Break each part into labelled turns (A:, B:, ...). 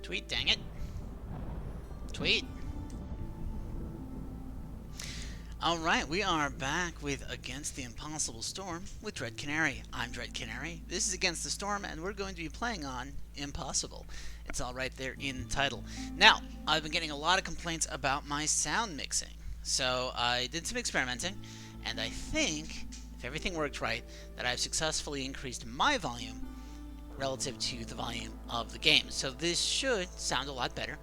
A: Tweet, dang it. Tweet. Alright, we are back with Against the Impossible Storm with Dread Canary. I'm Dread Canary. This is Against the Storm, and we're going to be playing on Impossible. It's all right there in the title. Now, I've been getting a lot of complaints about my sound mixing. So I did some experimenting, and I think, if everything worked right, that I've successfully increased my volume relative to the volume of the game. So this should sound a lot better.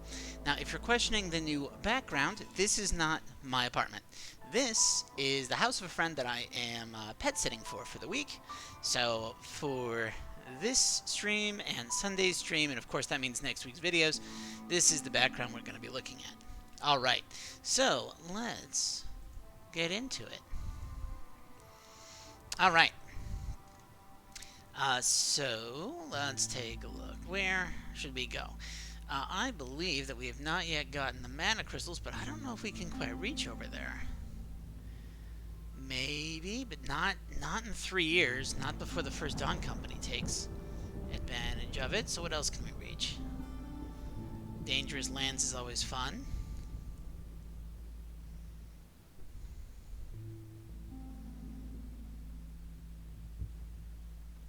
A: Now, if you're questioning the new background, this is not my apartment. This is the house of a friend that I am pet sitting for the week. So for this stream and Sunday's stream, and of course that means next week's videos, this is the background we're going to be looking at. Alright, so let's get into it. Alright. So let's take a look. Where should we go? I believe that we have not yet gotten the mana crystals, but I don't know if we can quite reach over there. Maybe, but not in 3 years. Not before the First Dawn Company takes advantage of it. So what else can we reach? Dangerous Lands is always fun.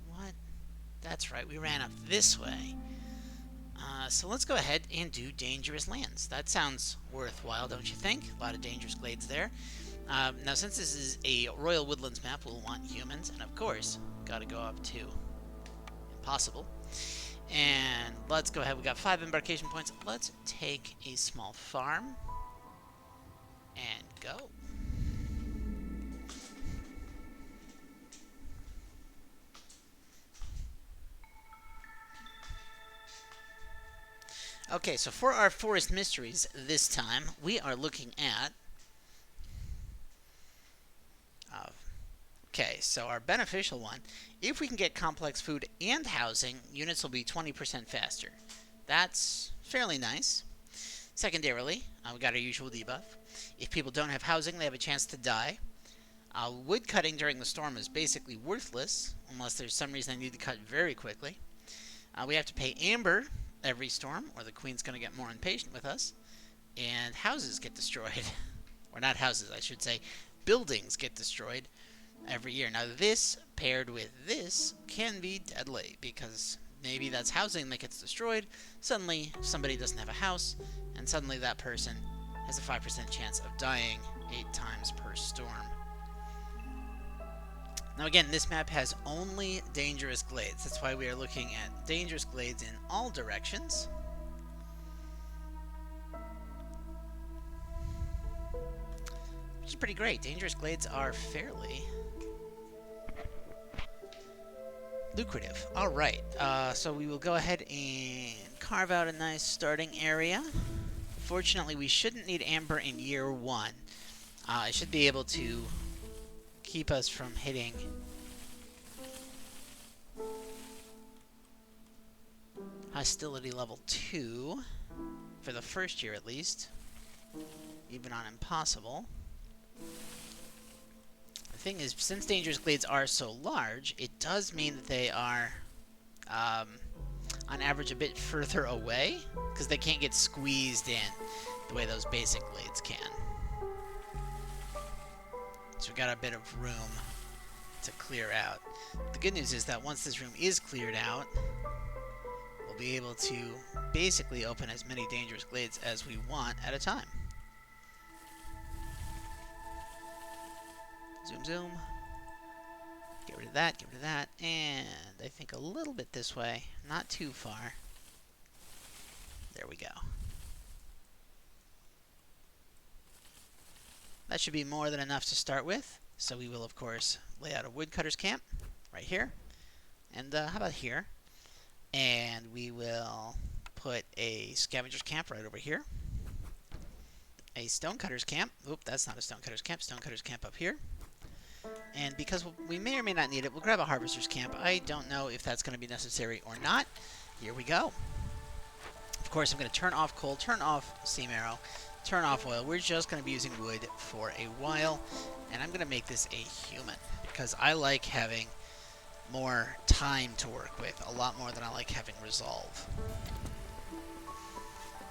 A: What? That's right, we ran up this way. So let's go ahead and do Dangerous Lands. That sounds worthwhile, don't you think? A lot of dangerous glades there. Now, since this is a Royal Woodlands map, we'll want humans, and of course, gotta go up to Impossible. And let's go ahead. We got 5 embarkation points. Let's take a small farm and go. Okay, so for our Forest Mysteries this time, we are looking at... okay, so our beneficial one, if we can get complex food and housing, units will be 20% faster. That's fairly nice. Secondarily, we got our usual debuff. If people don't have housing, they have a chance to die. Wood cutting during the storm is basically worthless, unless there's some reason I need to cut very quickly. We have to pay Amber every storm, or the Queen's going to get more impatient with us. And houses get destroyed. Or not houses, I should say. Buildings get destroyed every year. Now this, paired with this, can be deadly, because maybe that's housing that gets destroyed, suddenly somebody doesn't have a house, and suddenly that person has a 5% chance of dying 8 times per storm. Now again, this map has only dangerous glades. That's why we are looking at dangerous glades in all directions. Which is pretty great. Dangerous glades are fairly lucrative. Alright, so we will go ahead and carve out a nice starting area. Fortunately, we shouldn't need Amber in year 1. It should be able to keep us from hitting hostility level 2 for the first year at least, even on Impossible. The thing is, since dangerous glades are so large, it does mean that they are on average a bit further away, because they can't get squeezed in the way those basic glades can. So we've got a bit of room to clear out. The good news is that once this room is cleared out, we'll be able to basically open as many dangerous glades as we want at a time. Zoom, zoom. Get rid of that, get rid of that, and I think a little bit this way, not too far. There we go. That should be more than enough to start with. So we will, of course, lay out a woodcutter's camp right here. And how about here? And we will put a scavenger's camp right over here. A stonecutter's camp. Oop, that's not a stonecutter's camp. Stonecutter's camp up here. And because we may or may not need it, we'll grab a harvester's camp. I don't know if that's going to be necessary or not. Here we go. Of course, I'm going to turn off coal, turn off steam arrow, turn off oil. We're just going to be using wood for a while, and I'm going to make this a human because I like having more time to work with, a lot more than I like having resolve.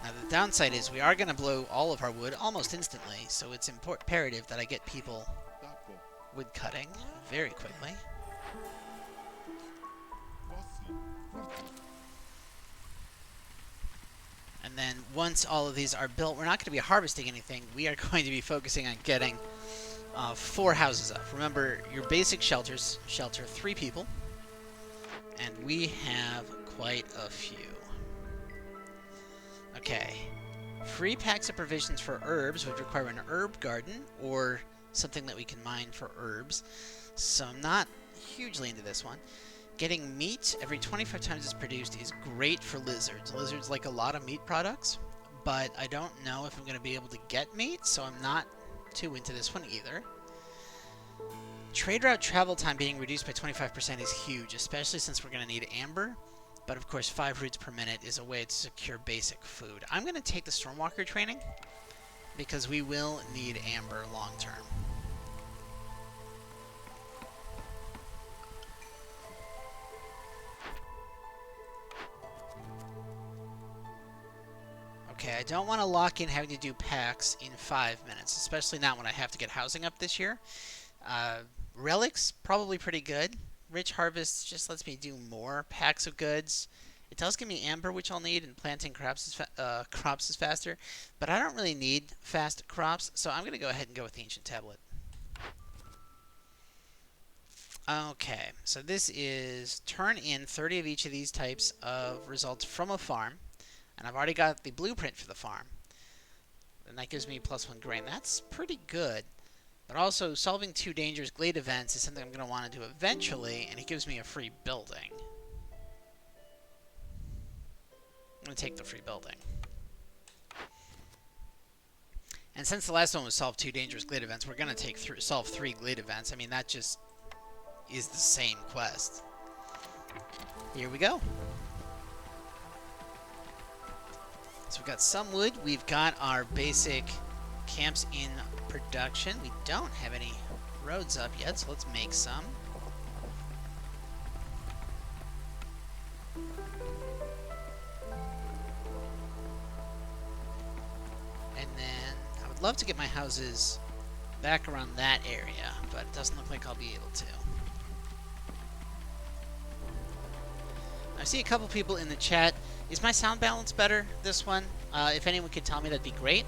A: Now the downside is we are going to blow all of our wood almost instantly, so it's imperative that I get people wood cutting very quickly. And then once all of these are built, we're not going to be harvesting anything. We are going to be focusing on getting 4 houses up. Remember, your basic shelters shelter 3 people, and we have quite a few. Okay. Free packs of provisions for herbs would require an herb garden or something that we can mine for herbs. So I'm not hugely into this one. Getting meat every 25 times it's produced is great for lizards. Lizards like a lot of meat products, but I don't know if I'm going to be able to get meat, so I'm not too into this one either. Trade route travel time being reduced by 25% is huge, especially since we're going to need amber. But of course, 5 roots per minute is a way to secure basic food. I'm going to take the Stormwalker training because we will need amber long term. Okay, I don't want to lock in having to do packs in 5 minutes, especially not when I have to get housing up this year. Relics, probably pretty good. Rich Harvest just lets me do more packs of goods. It does give me amber, which I'll need, and planting crops is faster. But I don't really need fast crops, so I'm going to go ahead and go with the Ancient Tablet. Okay, so this is turn in 30 of each of these types of results from a farm. And I've already got the blueprint for the farm. And that gives me +1 grain. That's pretty good. But also, solving 2 dangerous glade events is something I'm going to want to do eventually, and it gives me a free building. I'm going to take the free building. And since the last one was solve 2 dangerous glade events, we're going to solve 3 glade events. I mean, that just is the same quest. Here we go. So we've got some wood. We've got our basic camps in production. We don't have any roads up yet, so let's make some. And then I would love to get my houses back around that area, but it doesn't look like I'll be able to. I see a couple people in the chat. Is my sound balance better, this one? If anyone could tell me, that'd be great,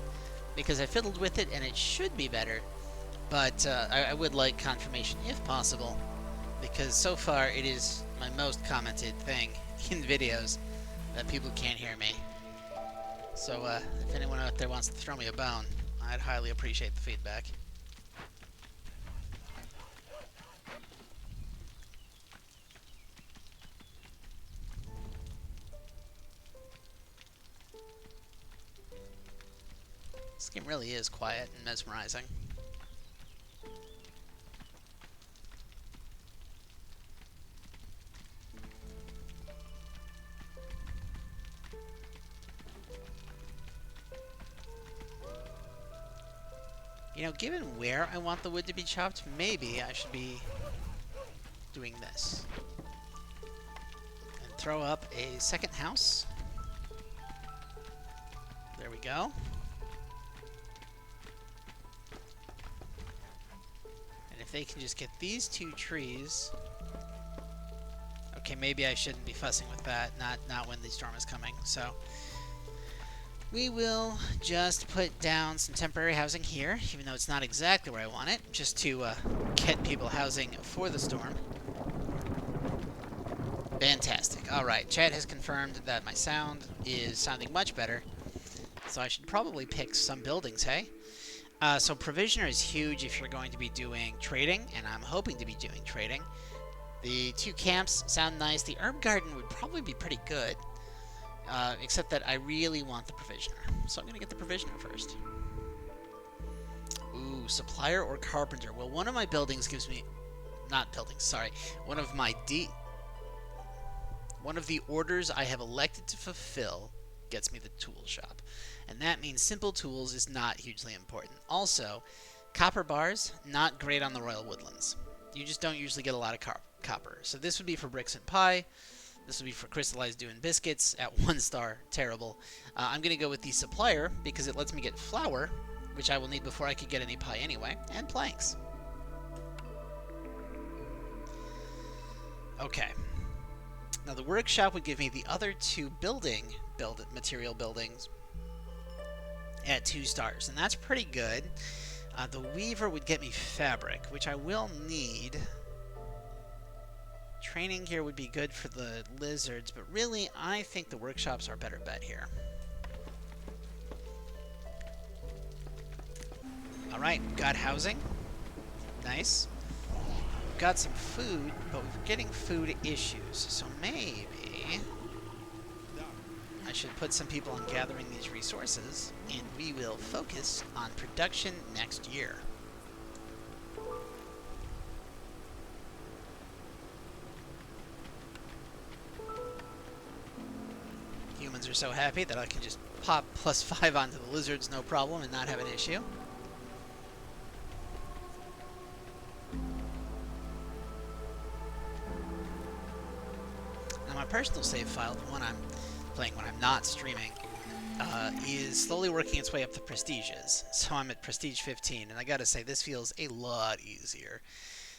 A: because I fiddled with it and it should be better, but I would like confirmation if possible, because so far it is my most commented thing in videos that people can't hear me. So if anyone out there wants to throw me a bone, I'd highly appreciate the feedback. This game really is quiet and mesmerizing. You know, given where I want the wood to be chopped, maybe I should be doing this. And throw up a second house. There we go. And if they can just get these 2 trees... Okay, maybe I shouldn't be fussing with that, not when the storm is coming, so... We will just put down some temporary housing here, even though it's not exactly where I want it, just to get people housing for the storm. Fantastic. Alright, chat has confirmed that my sound is sounding much better, so I should probably pick some buildings, hey? So Provisioner is huge if you're going to be doing trading, and I'm hoping to be doing trading. The 2 camps sound nice. The herb garden would probably be pretty good. Except that I really want the Provisioner. So I'm going to get the Provisioner first. Ooh, Supplier or Carpenter. Well, one of my buildings gives me... Not buildings, sorry. One of the orders I have elected to fulfill gets me the tool shop. And that means simple tools is not hugely important. Also, copper bars, not great on the Royal Woodlands. You just don't usually get a lot of copper. So this would be for bricks and pie. This will be for Crystallized doing biscuits at 1 star. Terrible. I'm going to go with the supplier because it lets me get flour, which I will need before I could get any pie anyway, and planks. Okay. Now the workshop would give me the other 2 material buildings at 2 stars, and that's pretty good. The weaver would get me fabric, which I will need. Training here would be good for the lizards, but really, I think the workshops are a better bet here. Alright, got housing. Nice. We've got some food, but we're getting food issues, so maybe I should put some people on gathering these resources, and we will focus on production next year. Humans are so happy that I can just pop +5 onto the lizards no problem and not have an issue. Now my personal save file, the one I'm playing when I'm not streaming, is slowly working its way up the prestiges. So I'm at prestige 15, and I gotta say, this feels a lot easier.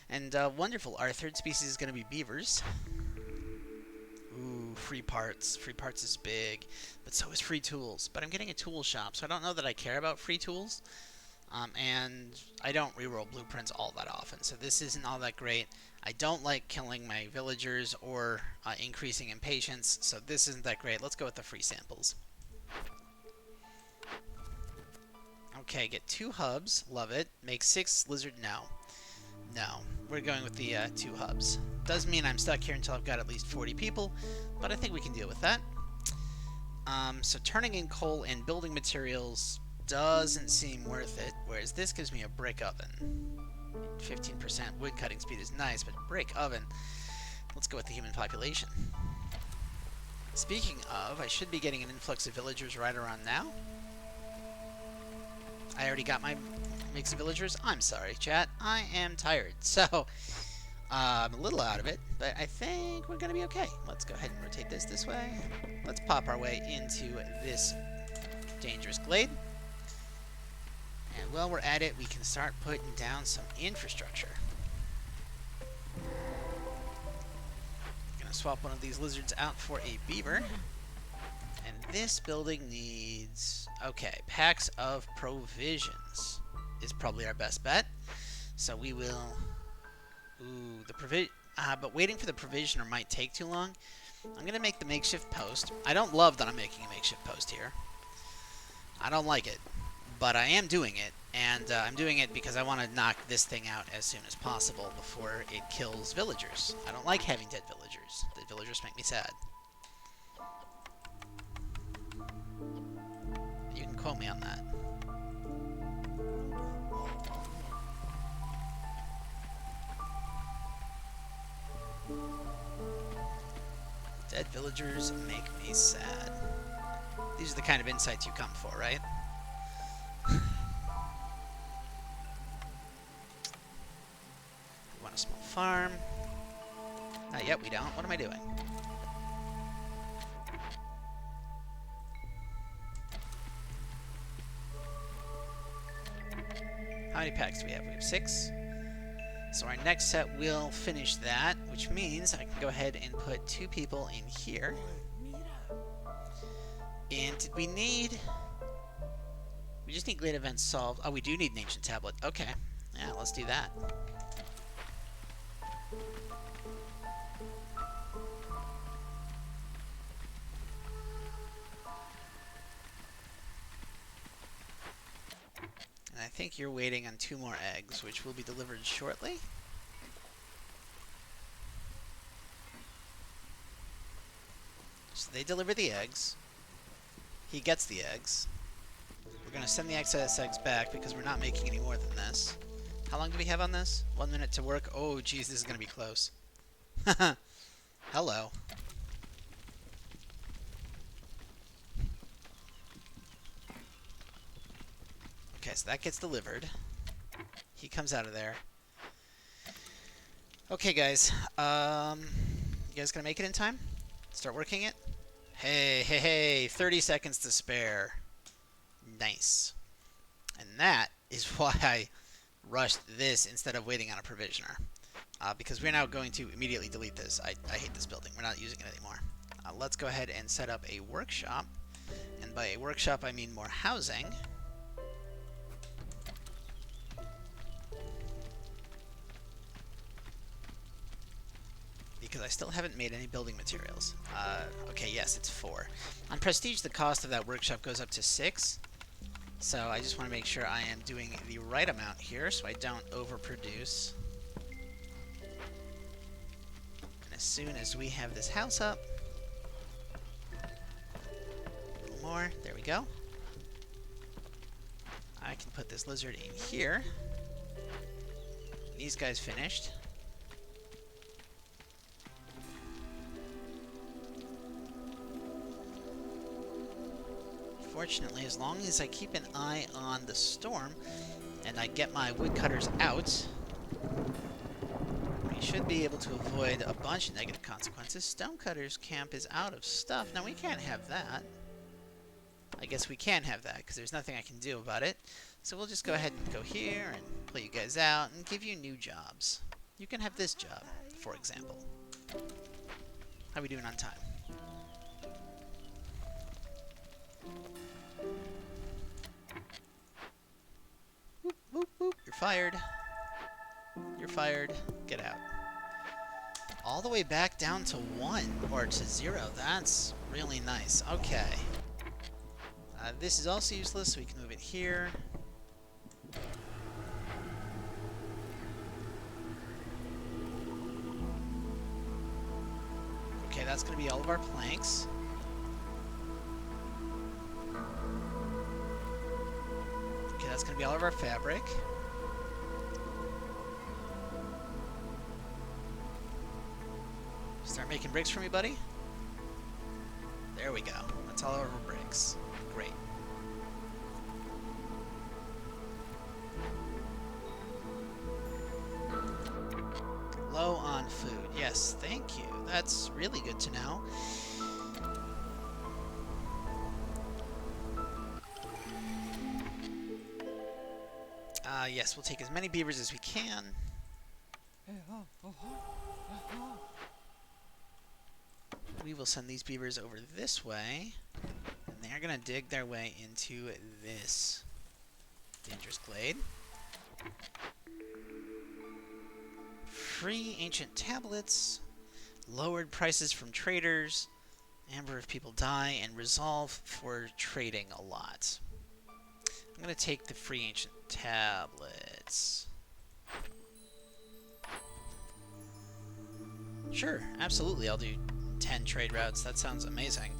A: And wonderful, our third species is gonna be beavers. Ooh, free parts. Free parts is big, but so is free tools. But I'm getting a tool shop, so I don't know that I care about free tools. And I don't reroll blueprints all that often, so this isn't all that great. I don't like killing my villagers or increasing impatience, so this isn't that great. Let's go with the free samples. Okay, get 2 hubs. Love it. Make 6 lizard. No. No. We're going with the 2 hubs. Does mean I'm stuck here until I've got at least 40 people, but I think we can deal with that. So turning in coal and building materials doesn't seem worth it, whereas this gives me a brick oven. 15% wood cutting speed is nice, but brick oven. Let's go with the human population. Speaking of, I should be getting an influx of villagers right around now. I already got my mix of villagers. I'm sorry, chat. I am tired, so I'm a little out of it, but I think we're going to be okay. Let's go ahead and rotate this way. Let's pop our way into this dangerous glade. And while we're at it, we can start putting down some infrastructure. Gonna swap one of these lizards out for a beaver. And this building needs... okay, packs of provisions is probably our best bet. So we will... ooh, the provision... but waiting for the provisioner might take too long. I'm gonna make the makeshift post. I don't love that I'm making a makeshift post here. I don't like it. But I am doing it, and I'm doing it because I want to knock this thing out as soon as possible before it kills villagers. I don't like having dead villagers. Dead villagers make me sad. You can quote me on that. Dead villagers make me sad. These are the kind of insights you come for, right? We want a small farm. Not yet, we don't. What am I doing? How many packs do we have? We have 6. So our next set will finish that, which means I can go ahead and put 2 people in here. And did we need... we just need glade events solved. Oh, we do need an ancient tablet. Okay. Yeah, let's do that. And I think you're waiting on 2 more eggs, which will be delivered shortly. So they deliver the eggs. He gets the eggs. We're going to send the excess eggs back because we're not making any more than this. How long do we have on this? 1 minute to work. Oh, geez, this is going to be close. Hello. Okay, so that gets delivered. He comes out of there. Okay, guys. You guys gonna make it in time? Start working it. Hey, hey, hey, 30 seconds to spare. Nice. And that is why I rushed this instead of waiting on a provisioner. Because we're now going to immediately delete this. I hate this building. We're not using it anymore. Let's go ahead and set up a workshop. And by a workshop, I mean more housing. Because I still haven't made any building materials. Okay, yes, it's 4. On Prestige, the cost of that workshop goes up to 6. So I just want to make sure I am doing the right amount here so I don't overproduce. And as soon as we have this house up, a little more, there we go. I can put this lizard in here. These guys finished. Fortunately, as long as I keep an eye on the storm and I get my woodcutters out, we should be able to avoid a bunch of negative consequences. Stonecutter's camp is out of stuff. Now, we can't have that. I guess we can have that because there's nothing I can do about it. So we'll just go ahead and go here and pull you guys out and give you new jobs. You can have this job, for example. How are we doing on time? Whoop, whoop, whoop. You're fired. You're fired. Get out. All the way back down to 1 or to 0. That's really nice. Okay. This is also useless, so we can move it here. Okay, that's going to be all of our planks. Okay, that's going to be all of our fabric. Start making bricks for me, buddy. There we go. That's all of our bricks. Great. Low on food. Yes, thank you. That's really good to know. Yes, we'll take as many beavers as we can. We will send these beavers over this way, and they're going to dig their way into this dangerous glade. Free ancient tablets, lowered prices from traders, number of people die, and resolve for trading a lot. I'm going to take the free ancient tablets. Sure, absolutely, I'll do 10 trade routes. That sounds amazing.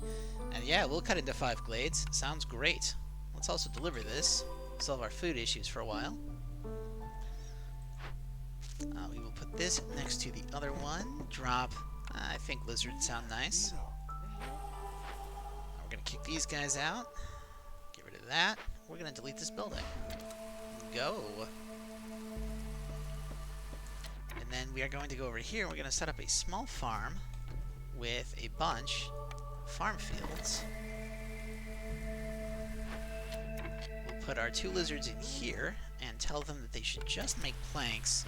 A: And yeah, we'll cut into 5 glades. Sounds great. Let's also deliver this. Solve our food issues for a while. We will put this next to the other one. Drop, I think lizards sound nice. We're going to kick these guys out. Get rid of that. We're going to delete this building. Go. And then we are going to go over here. We're going to set up a small farm with a bunch of farm fields. We'll put our 2 lizards in here and tell them that they should just make planks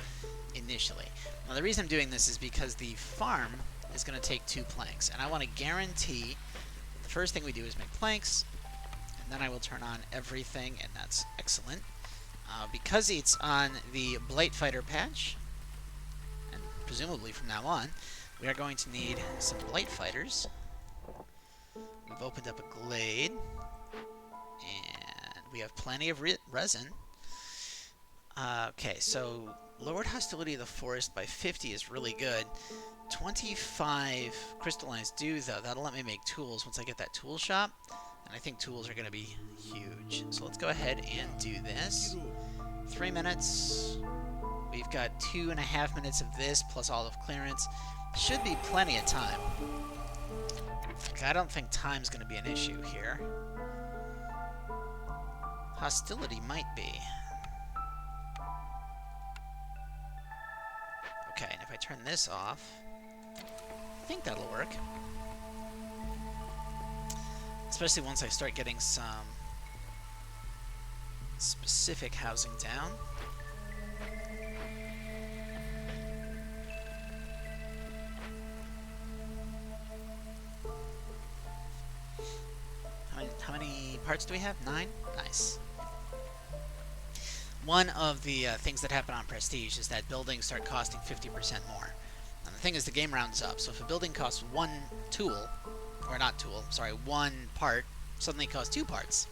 A: initially. Now the reason I'm doing this is because the farm is going to take 2 planks, and I want to guarantee the first thing we do is make planks, and then I will turn on everything, and that's excellent. Because it's on the Blight Fighter patch, and presumably from now on, we are going to need some Blight Fighters. We've opened up a glade, and we have plenty of resin. Okay, so lowered hostility of the forest by 50 is really good. 25 crystallized dew, though, that'll let me make tools once I get that tool shop. And I think tools are going to be huge. So let's go ahead and do this. 3 minutes. We've got 2.5 minutes of this plus all of clearance. Should be plenty of time. I don't think time's going to be an issue here. Hostility might be. Okay, and if I turn this off, I think that'll work. Especially once I start getting some specific housing down. How many parts do we have? 9? Nice. One of the things that happen on Prestige is that buildings start costing 50% more. And the thing is, the game rounds up, so if a building costs one tool, or not tool, sorry, one part, suddenly it costs 2 parts.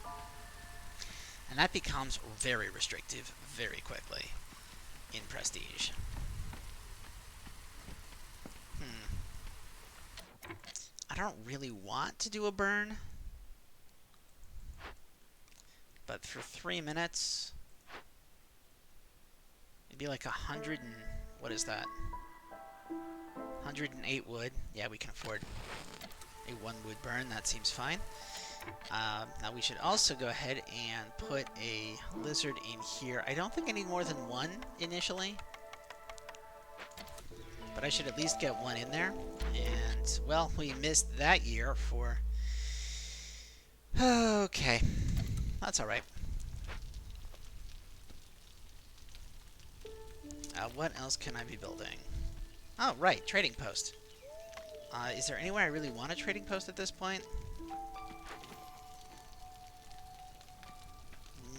A: And that becomes very restrictive very quickly in Prestige. I don't really want to do a burn, but for 3 minutes, it'd be like 100 and... what is that? 108 wood. Yeah, we can afford a 1 wood burn. That seems fine. Now we should also go ahead and put a lizard in here. I don't think I need more than 1 initially, but I should at least get 1 in there. And, well, we missed that year for... okay. That's alright. What else can I be building? Oh, right, trading post. Is there anywhere I really want a trading post at this point?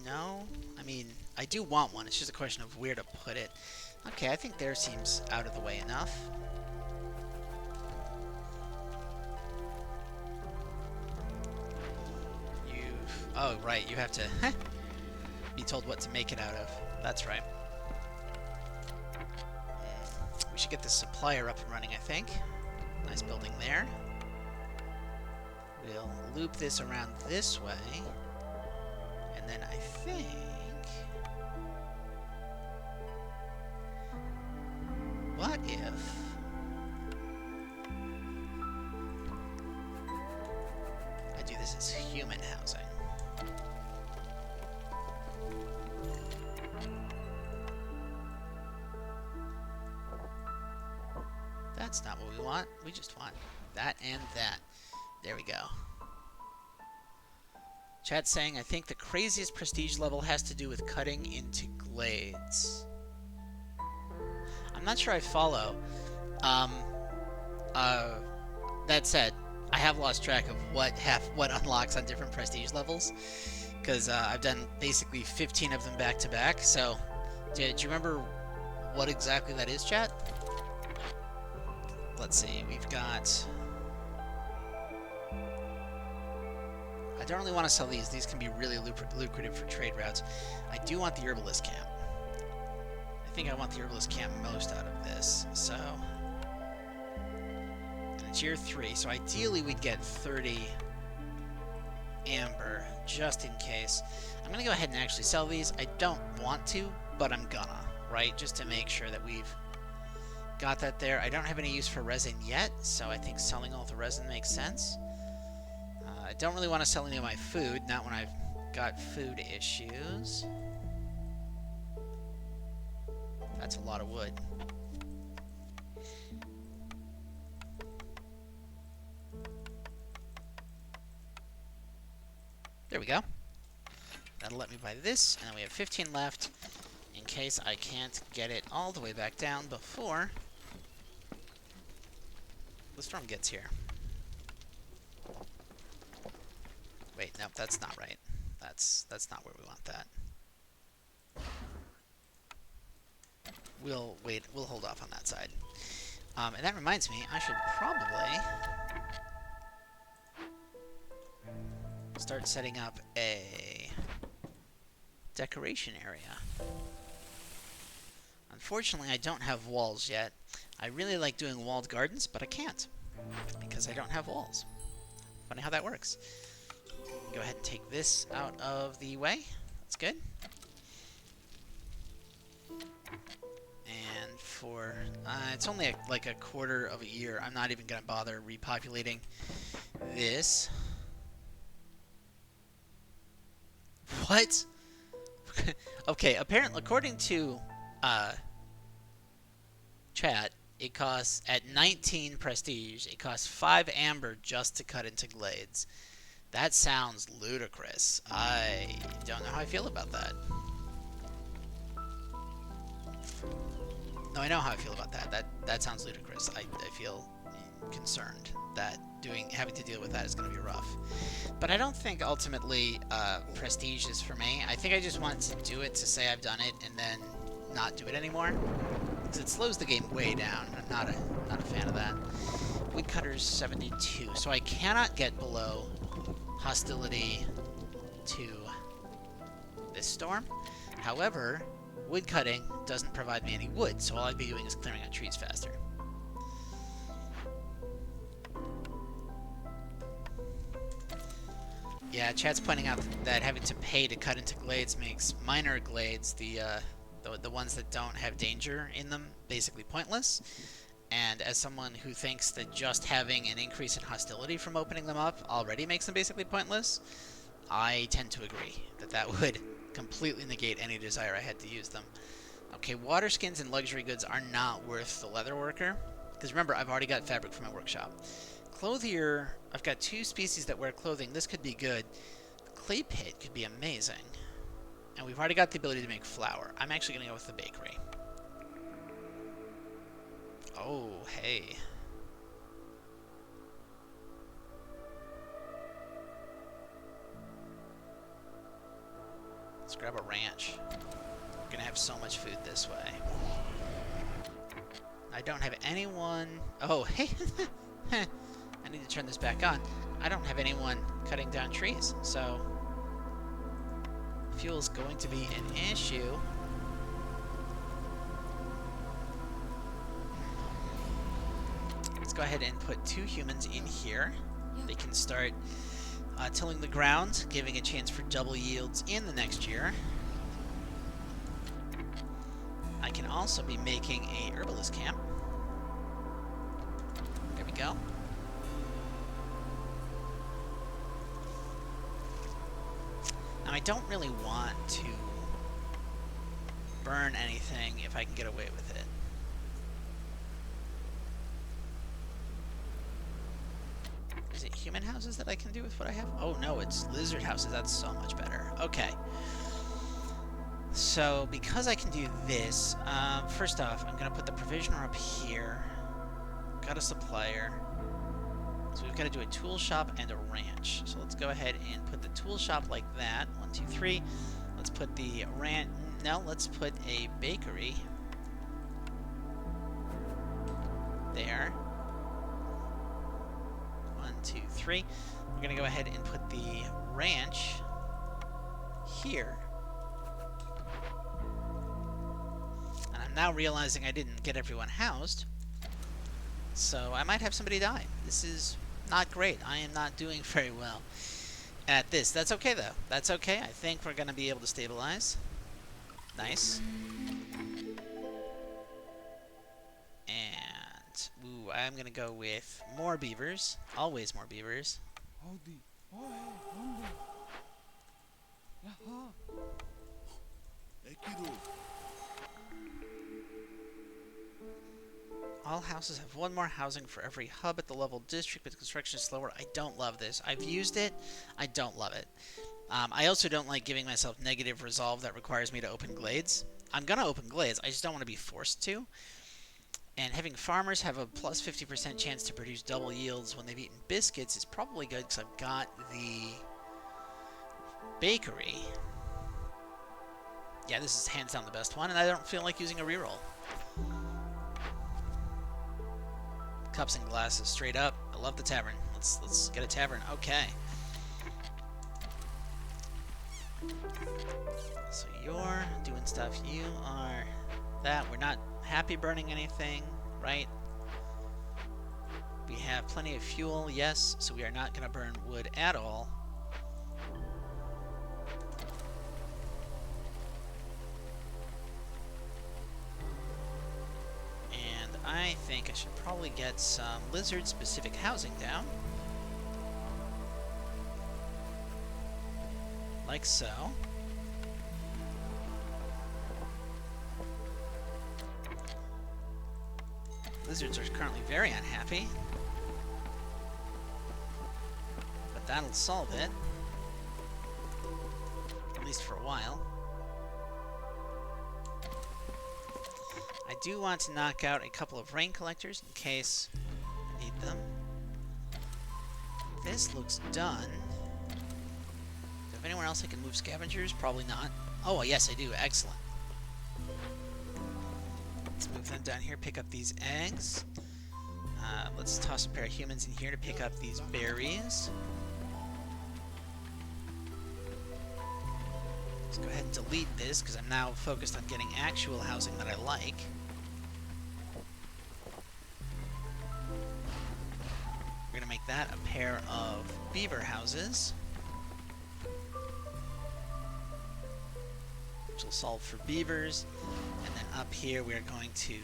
A: No? I mean, I do want one. It's just a question of where to put it. Okay, I think there seems out of the way enough. Oh, right, you have to be told what to make it out of. That's right. We should get the supplier up and running, I think. Nice building there. We'll loop this around this way. And then I think... what if... I do this as human housing? That's not what we want. We just want that and that. There we go. Chat's saying, I think the craziest prestige level has to do with cutting into glades. I'm not sure I follow. That said, I have lost track of what unlocks on different prestige levels, because I've done basically 15 of them back to back. So, do you remember what exactly that is, chat? Let's see, we've got... I don't really want to sell these. These can be really lucrative for trade routes. I do want the herbalist camp. I think I want the herbalist camp most out of this, so... and it's year 3, so ideally we'd get 30 amber, just in case. I'm going to go ahead and actually sell these. I don't want to, but I'm gonna, right? Just to make sure that we've got that there. I don't have any use for resin yet, so I think selling all the resin makes sense. I don't really want to sell any of my food, not when I've got food issues. That's a lot of wood. There we go. That'll let me buy this, and we have 15 left in case I can't get it all the way back down before the storm gets here. Wait, nope, that's not right. That's not where we want that. We'll wait, we'll hold off on that side. And that reminds me, I should probably start setting up a decoration area. Unfortunately, I don't have walls yet. I really like doing walled gardens, but I can't because I don't have walls. Funny how that works. Go ahead and take this out of the way. That's good. And for... it's only like a quarter of a year. I'm not even going to bother repopulating this. What? Okay, apparently, according to chat, it costs, at 19 prestige, it costs 5 amber just to cut into glades. That sounds ludicrous. I don't know how I feel about that. No, I know how I feel about that. That sounds ludicrous. I feel concerned that having to deal with that is going to be rough. But I don't think ultimately prestige is for me. I think I just want to do it to say I've done it and then not do it anymore, because it slows the game way down. I'm not a fan of that. Woodcutter's 72, so I cannot get below hostility to this storm. However, woodcutting doesn't provide me any wood, so all I'd be doing is clearing out trees faster. Yeah, chat's pointing out that having to pay to cut into glades makes minor glades, the ones that don't have danger in them, basically pointless. And as someone who thinks that just having an increase in hostility from opening them up already makes them basically pointless, I tend to agree that that would completely negate any desire I had to use them. Okay, water skins and luxury goods are not worth the leather worker, because remember, I've already got fabric from my workshop. Clothier, I've got 2 species that wear clothing. This could be good. Clay pit could be amazing. And we've already got the ability to make flour. I'm actually going to go with the bakery. Oh, hey. Let's grab a ranch. We're going to have so much food this way. I don't have anyone... Oh, hey. I need to turn this back on. I don't have anyone cutting down trees, so fuel is going to be an issue. Let's go ahead and put 2 humans in here. They can start tilling the ground, giving a chance for double yields in the next year. I can also be making a herbalist camp. There we go. Now, I don't really want to burn anything if I can get away with it. Is it human houses that I can do with what I have? Oh no, it's lizard houses. That's so much better. Okay. So, because I can do this, first off, I'm going to put the provisioner up here. Got a supplier. So we've got to do a tool shop and a ranch. So let's go ahead and put the tool shop like that. 1, 2, 3. Let's put the ranch... No, let's put a bakery there. 1, 2, 3. We're going to go ahead and put the ranch here. And I'm now realizing I didn't get everyone housed. So I might have somebody die. This is not great. I am not doing very well at this. That's okay, though. That's okay. I think we're going to be able to stabilize. Nice. And, ooh, I'm going to go with more beavers. Always more beavers. All houses have 1 more housing for every hub at the level district, but construction is slower. I don't love this. I've used it. I don't love it. I also don't like giving myself negative resolve that requires me to open glades. I'm going to open glades. I just don't want to be forced to. And having farmers have a plus 50% chance to produce double yields when they've eaten biscuits is probably good because I've got the bakery. Yeah, this is hands down the best one, and I don't feel like using a reroll. Cups and glasses, straight up. I love the tavern. Let's get a tavern. Okay. So you're doing stuff. You are that. We're not happy burning anything, right? We have plenty of fuel, yes, so we are not going to burn wood at all. And I think I should probably get some lizard-specific housing down. Like so. Lizards are currently very unhappy. But That'll solve it. At least for a while. I do want to knock out a couple of rain collectors in case I need them. This looks done. Do I have anywhere else I can move scavengers? Probably not. Oh, yes, I do. Excellent. Let's move them down here, pick up these eggs. Let's toss a pair of humans in here to pick up these berries. Let's go ahead and delete this, because I'm now focused on getting actual housing that I like. We're going to make that a pair of beaver houses, which will solve for beavers. And then up here we're going to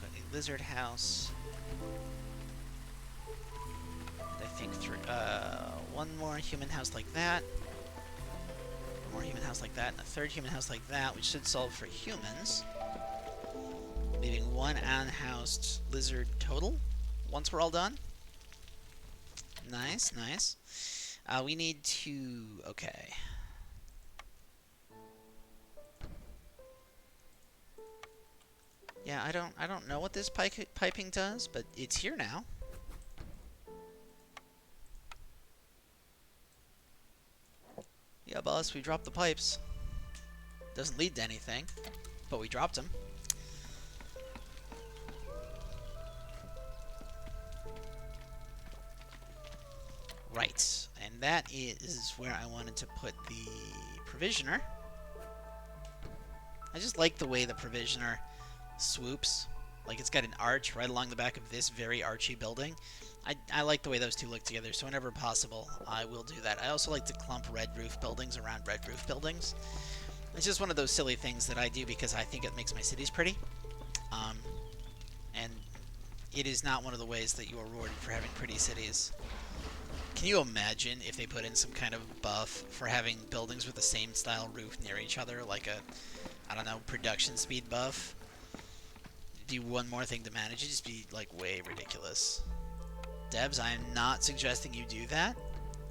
A: put a lizard house. And I think one more human house like that. One more human house like that, and a third human house like that, which should solve for humans. Leaving one unhoused lizard total once we're all done. Nice, nice. We need to... okay. Yeah, I don't know what this piping does, but it's here now. Yeah, boss, we dropped the pipes. Doesn't lead to anything, but we dropped them. Right, and that is where I wanted to put the provisioner. I just like the way the provisioner swoops. Like, it's got an arch right along the back of this very archy building. I like the way those two look together, so whenever possible, I will do that. I also like to clump red roof buildings around red roof buildings. It's just one of those silly things that I do because I think it makes my cities pretty. And it is not one of the ways that you are rewarded for having pretty cities. Can you imagine if they put in some kind of buff for having buildings with the same style roof near each other, like a, I don't know, production speed buff? Do one more thing to manage, it'd just be, like, way ridiculous. Devs, I am not suggesting you do that.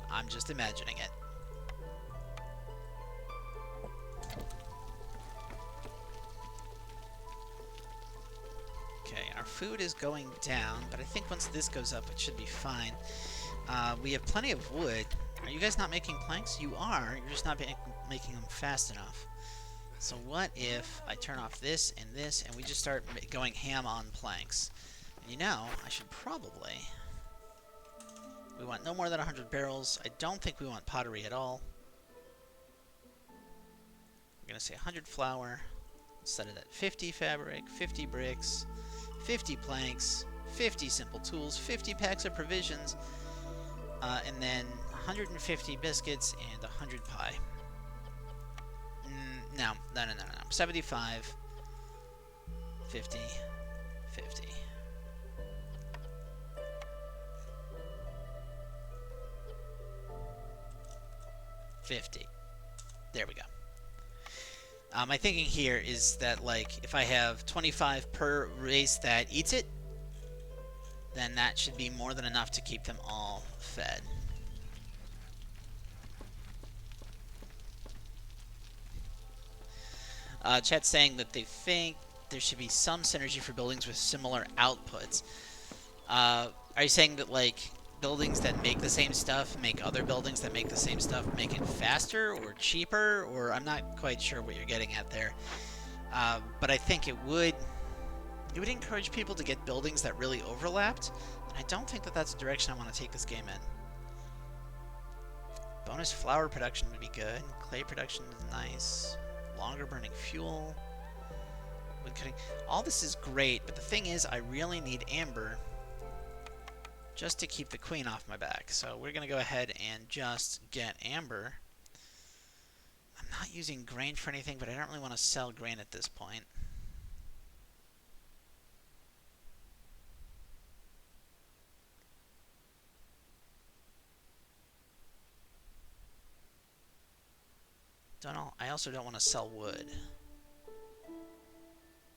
A: I'm just imagining it. Okay, our food is going down, but I think once this goes up, it should be fine. We have plenty of wood. Are you guys not making planks? You are. You're just not making them fast enough. So what if I turn off this, and we just start going ham on planks? And you know, I should probably... We want no more than 100 barrels. I don't think we want pottery at all. We're going to say 100 flour. Set it at 50 fabric, 50 bricks, 50 planks, 50 simple tools, 50 packs of provisions, and then 150 biscuits and 100 pie. No. 75, 50, 50. 50. There we go. My thinking here is that, like, if I have 25 per race that eats it, then that should be more than enough to keep them all fed. Chat's saying that they think there should be some synergy for buildings with similar outputs. Are you saying that, like, buildings that make the same stuff make other buildings that make the same stuff make it faster or cheaper? Or I'm not quite sure what you're getting at there. But I think it would encourage people to get buildings that really overlapped. And I don't think that that's the direction I want to take this game in. Bonus flour production would be good. Clay production is nice. Longer burning fuel. Wood cutting. All this is great, but the thing is, I really need amber just to keep the queen off my back. So we're going to go ahead and just get amber. I'm not using grain for anything, but I don't really want to sell grain at this point. I also don't want to sell wood.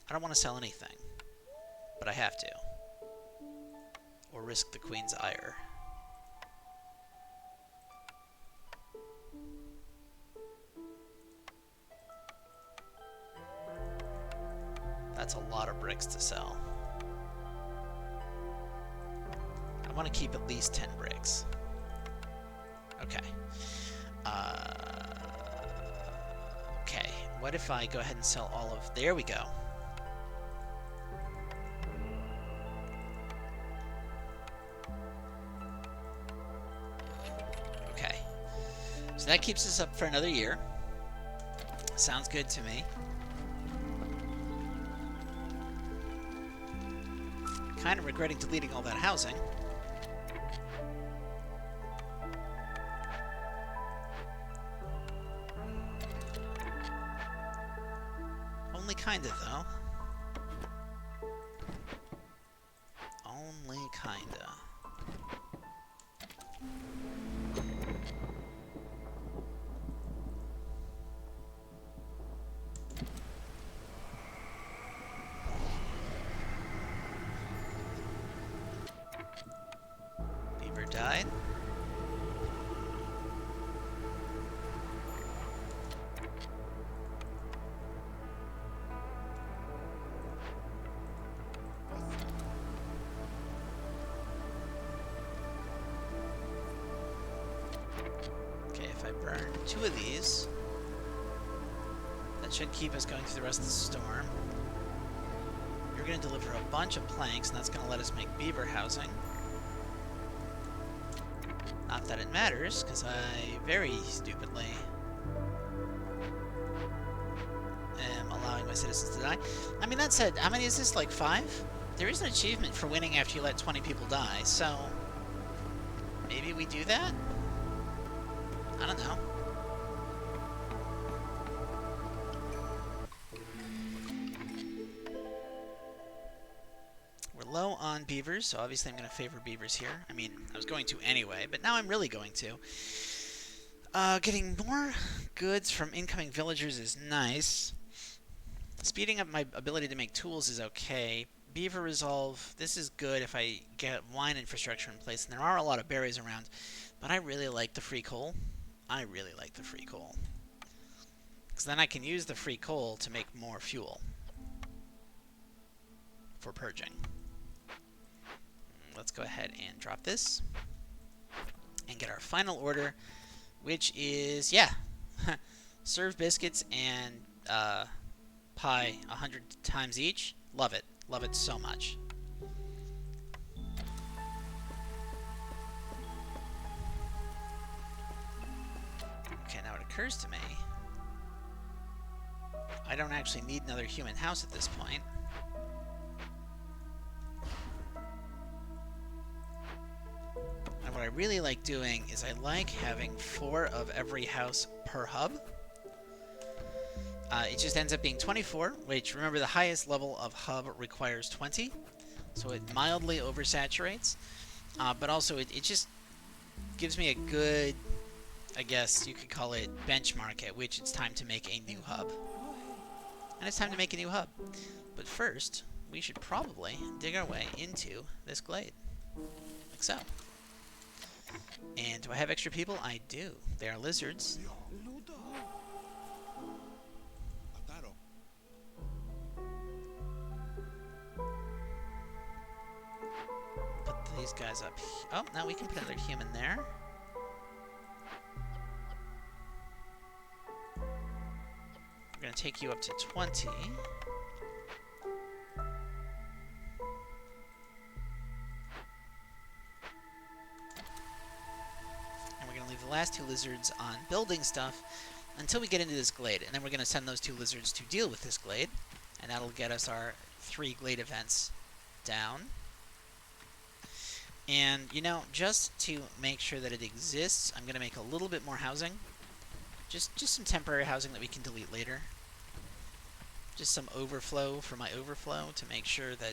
A: I don't want to sell anything, but I have to. Or risk the queen's ire. lot of bricks to sell. I want to keep at least 10 bricks. Okay. Okay, what if I go ahead and sell all of... There we go. Okay. So that keeps us up for another year. Sounds good to me. Kind of regretting deleting all that housing. Only kinda, though. Only kinda. Beaver died. If I burn 2 of these, that should keep us going through the rest of the storm. You're going to deliver a bunch of planks, and that's going to let us make beaver housing. Not that it matters, because I very stupidly am allowing my citizens to die. I mean, that said, how many is this, like 5? There is an achievement for winning after you let 20 people die, so maybe we do that? I don't know. We're low on beavers, so obviously I'm going to favor beavers here. I mean, I was going to anyway, but now I'm really going to. Getting more goods from incoming villagers is nice. Speeding up my ability to make tools is okay. Beaver resolve, this is good if I get wine infrastructure in place, and there are a lot of berries around, but I really like the free coal. I really like the free coal. Because then I can use the free coal to make more fuel for purging. Let's go ahead and drop this and get our final order, which is, yeah, serve biscuits and pie 100 times each. Love it. Love it so much. Okay, now it occurs to me, I don't actually need another human house at this point. And what I really like doing is I like having 4 of every house per hub. It just ends up being 24, which, remember, the highest level of hub requires 20, so it mildly oversaturates, but also it just gives me a good, I guess you could call it, benchmark at which it's time to make a new hub. And it's time to make a new hub. But first, we should probably dig our way into this glade. Like so. And do I have extra people? I do. They are lizards. Put these guys up. Oh, now we can put another human there. We're going to take you up to 20. And we're going to leave the last 2 lizards on building stuff until we get into this glade. And then we're going to send those 2 lizards to deal with this glade. And that'll get us our 3 glade events down. And, you know, just to make sure that it exists, I'm going to make a little bit more housing. Just some temporary housing that we can delete later. Just some overflow for my overflow to make sure that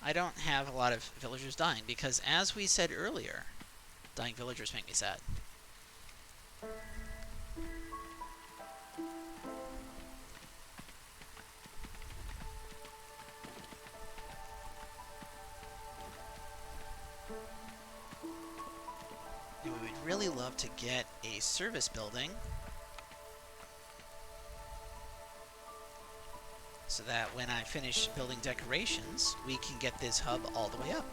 A: I don't have a lot of villagers dying. Because as we said earlier, dying villagers make me sad. And we would really love to get a service building so that when I finish building decorations, we can get this hub all the way up.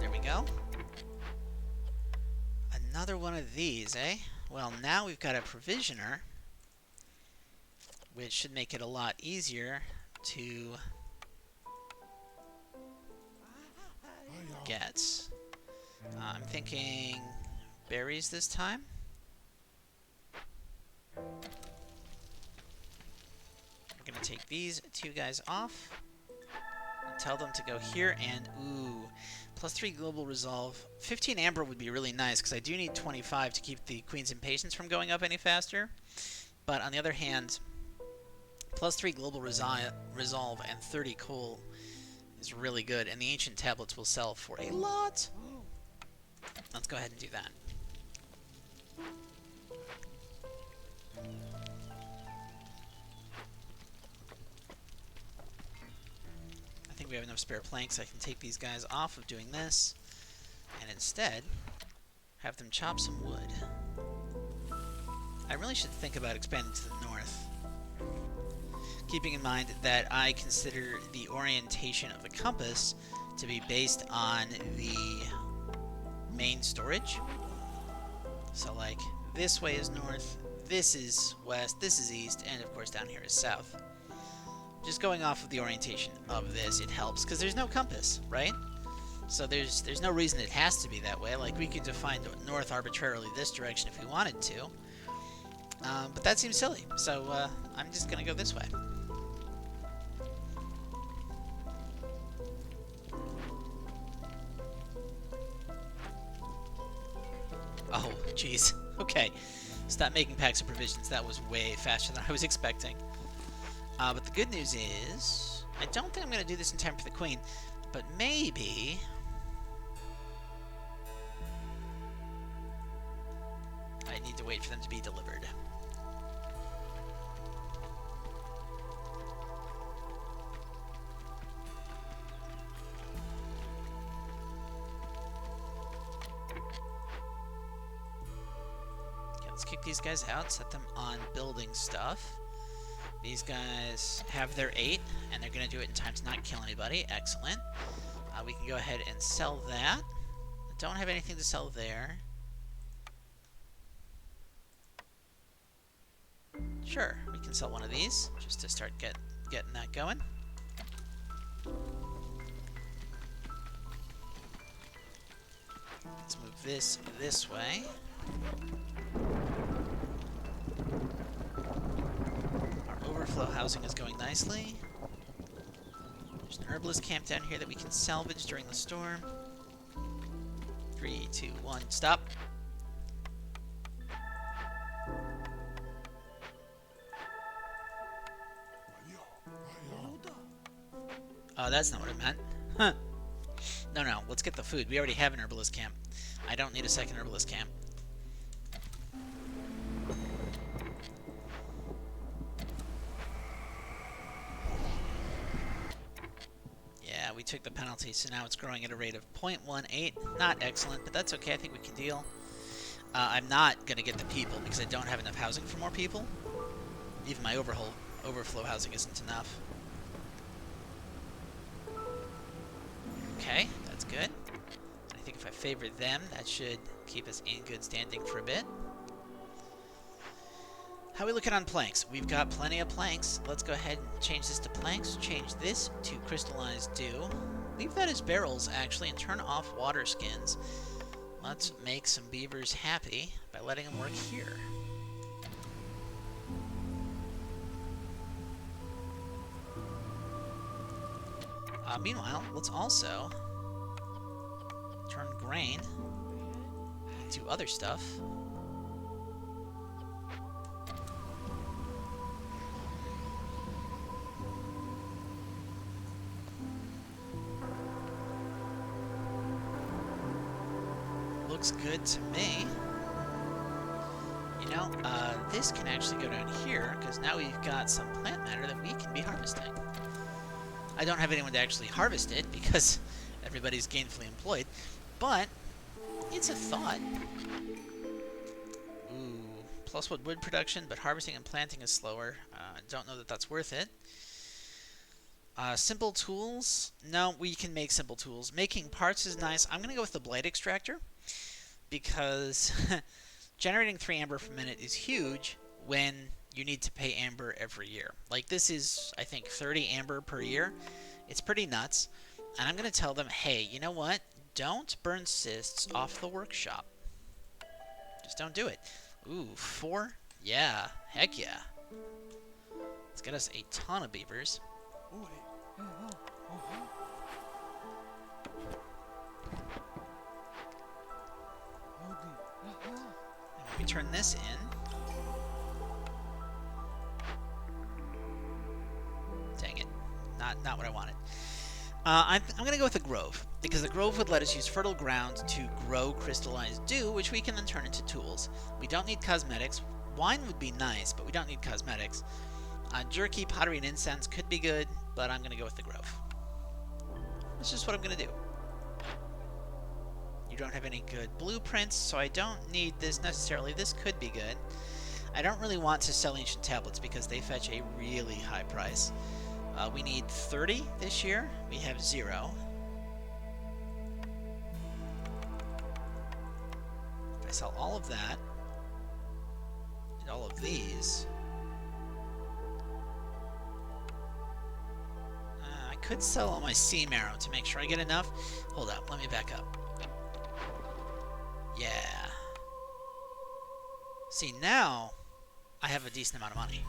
A: There we go. Another one of these, eh? Well, now we've got a provisioner, which should make it a lot easier to get. I'm thinking berries this time. We're going to take these two guys off and tell them to go here, and ooh, +3 global resolve. 15 amber would be really nice, because I do need 25 to keep the Queen's Impatience from going up any faster. But on the other hand, +3 global resolve and 30 coal is really good, and the ancient tablets will sell for a lot. Let's go ahead and do that. I think we have enough spare planks. I can take these guys off of doing this, and instead have them chop some wood. I really should think about expanding to the north, keeping in mind that I consider the orientation of the compass to be based on the main storage. So like, this way is north, this is west, this is east, and of course down here is south. Just going off of the orientation of this, it helps, because there's no compass, right? So there's no reason it has to be that way. Like, we could define north arbitrarily this direction if we wanted to. But that seems silly, so I'm just going to go this way. Oh, jeez. Okay. Stop making packs of provisions. That was way faster than I was expecting. But the good news is, I don't think I'm going to do this in time for the Queen, but maybe I need to wait for them to be delivered. Okay, let's kick these guys out, set them on building stuff. These guys have their 8, and they're going to do it in time to not kill anybody. Excellent. We can go ahead and sell that. I don't have anything to sell there. Sure, we can sell one of these, just to start getting that going. Let's move this way. Overflow housing is going nicely. There's an herbalist camp down here that we can salvage during the storm. 3, 2, 1, stop. Oh, that's not what it meant. Huh. No, let's get the food. We already have an herbalist camp. I don't need a second herbalist camp. We took the penalty, so now it's growing at a rate of 0.18. Not excellent, but that's okay. I think we can deal. I'm not going to get the people because I don't have enough housing for more people. Even my overflow housing isn't enough. Okay, that's good. I think if I favor them, that should keep us in good standing for a bit. How are we looking on planks? We've got plenty of planks. Let's go ahead and change this to planks. Change this to crystallized dew. Leave that as barrels, actually, and turn off water skins. Let's make some beavers happy by letting them work here. Meanwhile, let's also turn grain into other stuff. Looks good to me. You know, this can actually go down here, because now we've got some plant matter that we can be harvesting. I don't have anyone to actually harvest it, because everybody's gainfully employed, but it's a thought. Ooh, plus wood production, but harvesting and planting is slower. Don't know that that's worth it. Simple tools. No, we can make simple tools. Making parts is nice. I'm going to go with the blade extractor because generating 3 amber per minute is huge when you need to pay amber every year. Like, this is, I think, 30 amber per year. It's pretty nuts. And I'm going to tell them, hey, you know what? Don't burn cysts off the workshop. Just don't do it. Ooh, 4? Yeah, heck yeah. Let's get us a ton of beavers. And we turn this in. Dang it. Not what I wanted. I'm going to go with the Grove, because the Grove would let us use fertile ground to grow crystallized dew, which we can then turn into tools. We don't need cosmetics. Wine would be nice, but we don't need cosmetics. Jerky, pottery, and incense could be good, but I'm going to go with the Grove. That's just what I'm going to do. You don't have any good blueprints, so I don't need this necessarily. This could be good. I don't really want to sell ancient tablets because they fetch a really high price. We need 30 this year. We have 0. If I sell all of that, and all of these, I could sell all my seam arrow to make sure I get enough. Hold up, let me back up. Yeah. See, now I have a decent amount of money.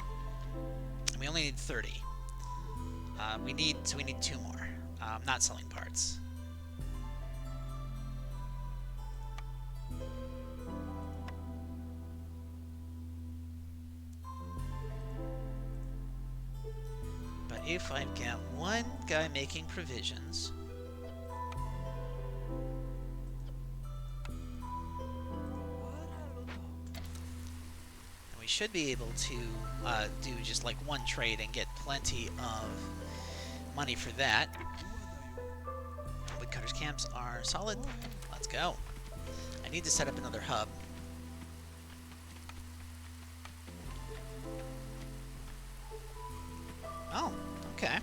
A: And we only need 30. We need 2 more. I'm not selling parts. But if I've got one guy making provisions, we should be able to do just like one trade and get plenty of money for that. Woodcutters camps are solid. Let's go. I need to set up another hub. Oh, okay. I'm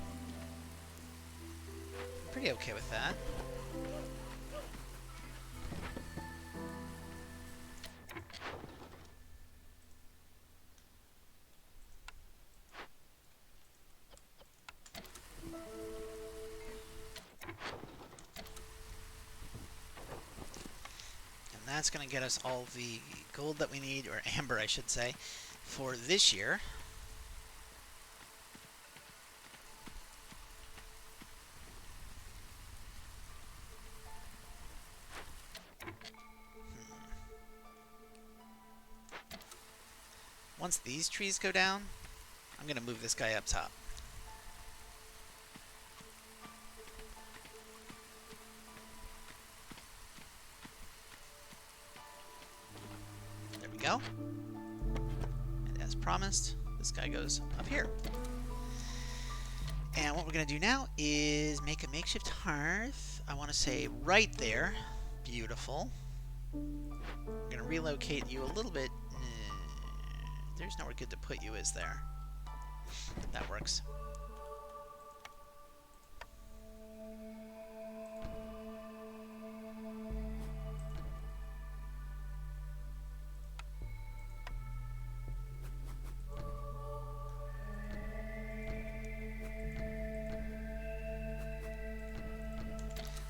A: pretty okay with that. That's going to get us all the gold that we need, or amber I should say, for this year. Once these trees go down, I'm going to move this guy up top. Go. And as promised, this guy goes up here. And what we're going to do now is make a makeshift hearth. I want to say right there. Beautiful. I'm going to relocate you a little bit. There's nowhere good to put you, is there? That works.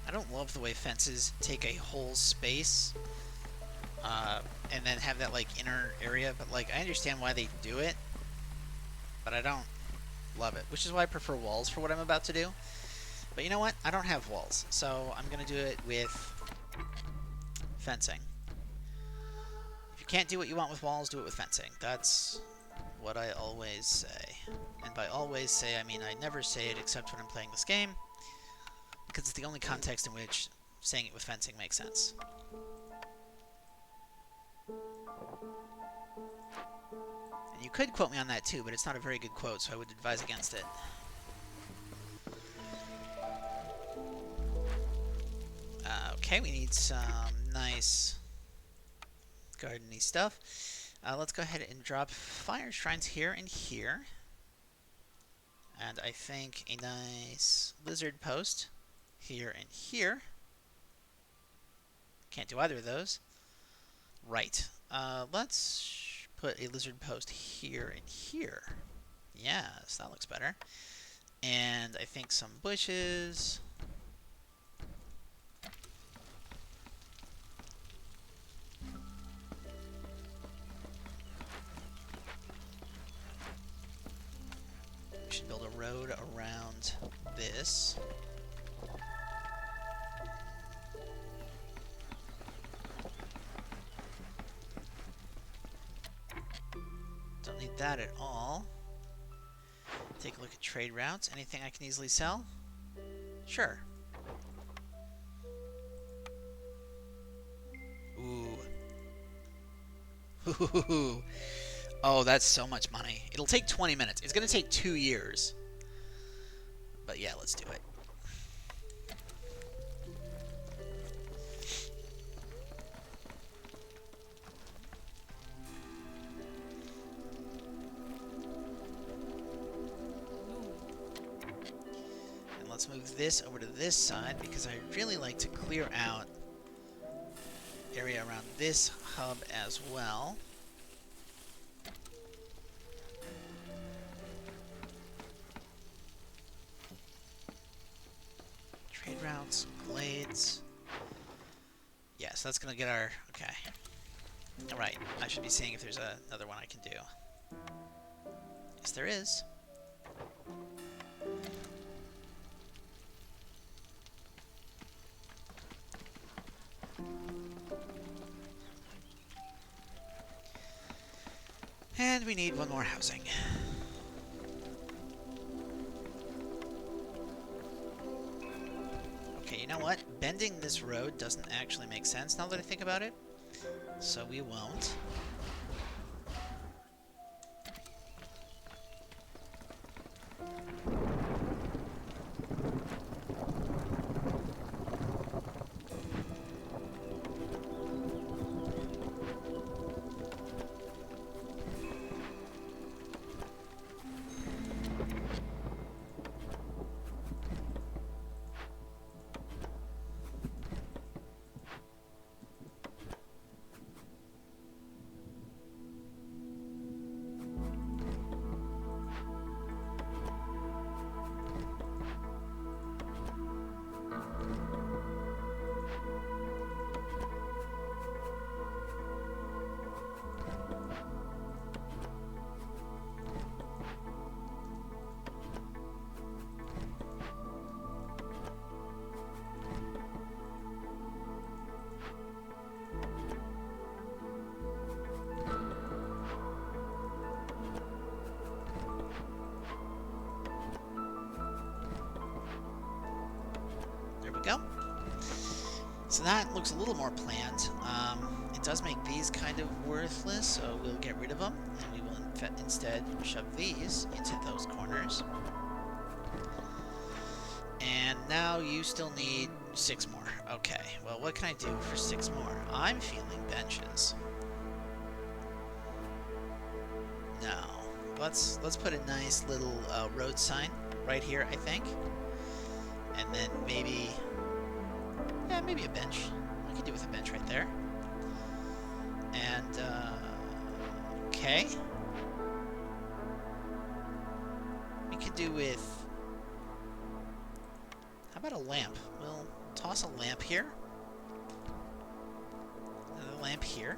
A: I don't love the way fences take a whole space and then have that like inner area, but like I understand why they do it, but I don't love it, which is why I prefer walls for what I'm about to do. But you know what? I don't have walls, so I'm gonna do it with fencing. If you can't do what you want with walls, do it with fencing. That's what I always say. And by always say, I mean I never say it except when I'm playing this game, because it's the only context in which saying it with fencing makes sense. And you could quote me on that too, but it's not a very good quote, so I would advise against it. Okay, we need some nice garden-y stuff. Let's go ahead and drop fire shrines here and here. And I think a nice lizard post here and here. Can't do either of those. Right. Let's put a lizard post here and here. Yes, that looks better. And I think some bushes. We should build a road around this. Don't need that at all. Take a look at trade routes. Anything I can easily sell? Sure. Ooh. Ooh. Oh, that's so much money. It'll take 20 minutes. It's going to take 2 years. But yeah, let's do it. And let's move this over to this side because I really like to clear out area around this hub as well. Trade routes, glades. Yeah, so that's gonna get our... okay. Alright, I should be seeing if there's another one I can do. Yes, there is. And we need one more housing. Okay, you know what? Bending this road doesn't actually make sense now that I think about it. So we won't. Go. So that looks a little more planned. It does make these kind of worthless, so we'll get rid of them, and we will instead shove these into those corners. And now you still need 6 more. Okay, well, what can I do for 6 more? I'm feeling benches. No. Let's put a nice little road sign right here, I think. And then maybe... yeah, maybe a bench. I could do with a bench right there. And, okay. We could do with... how about a lamp? We'll toss a lamp here. Another lamp here.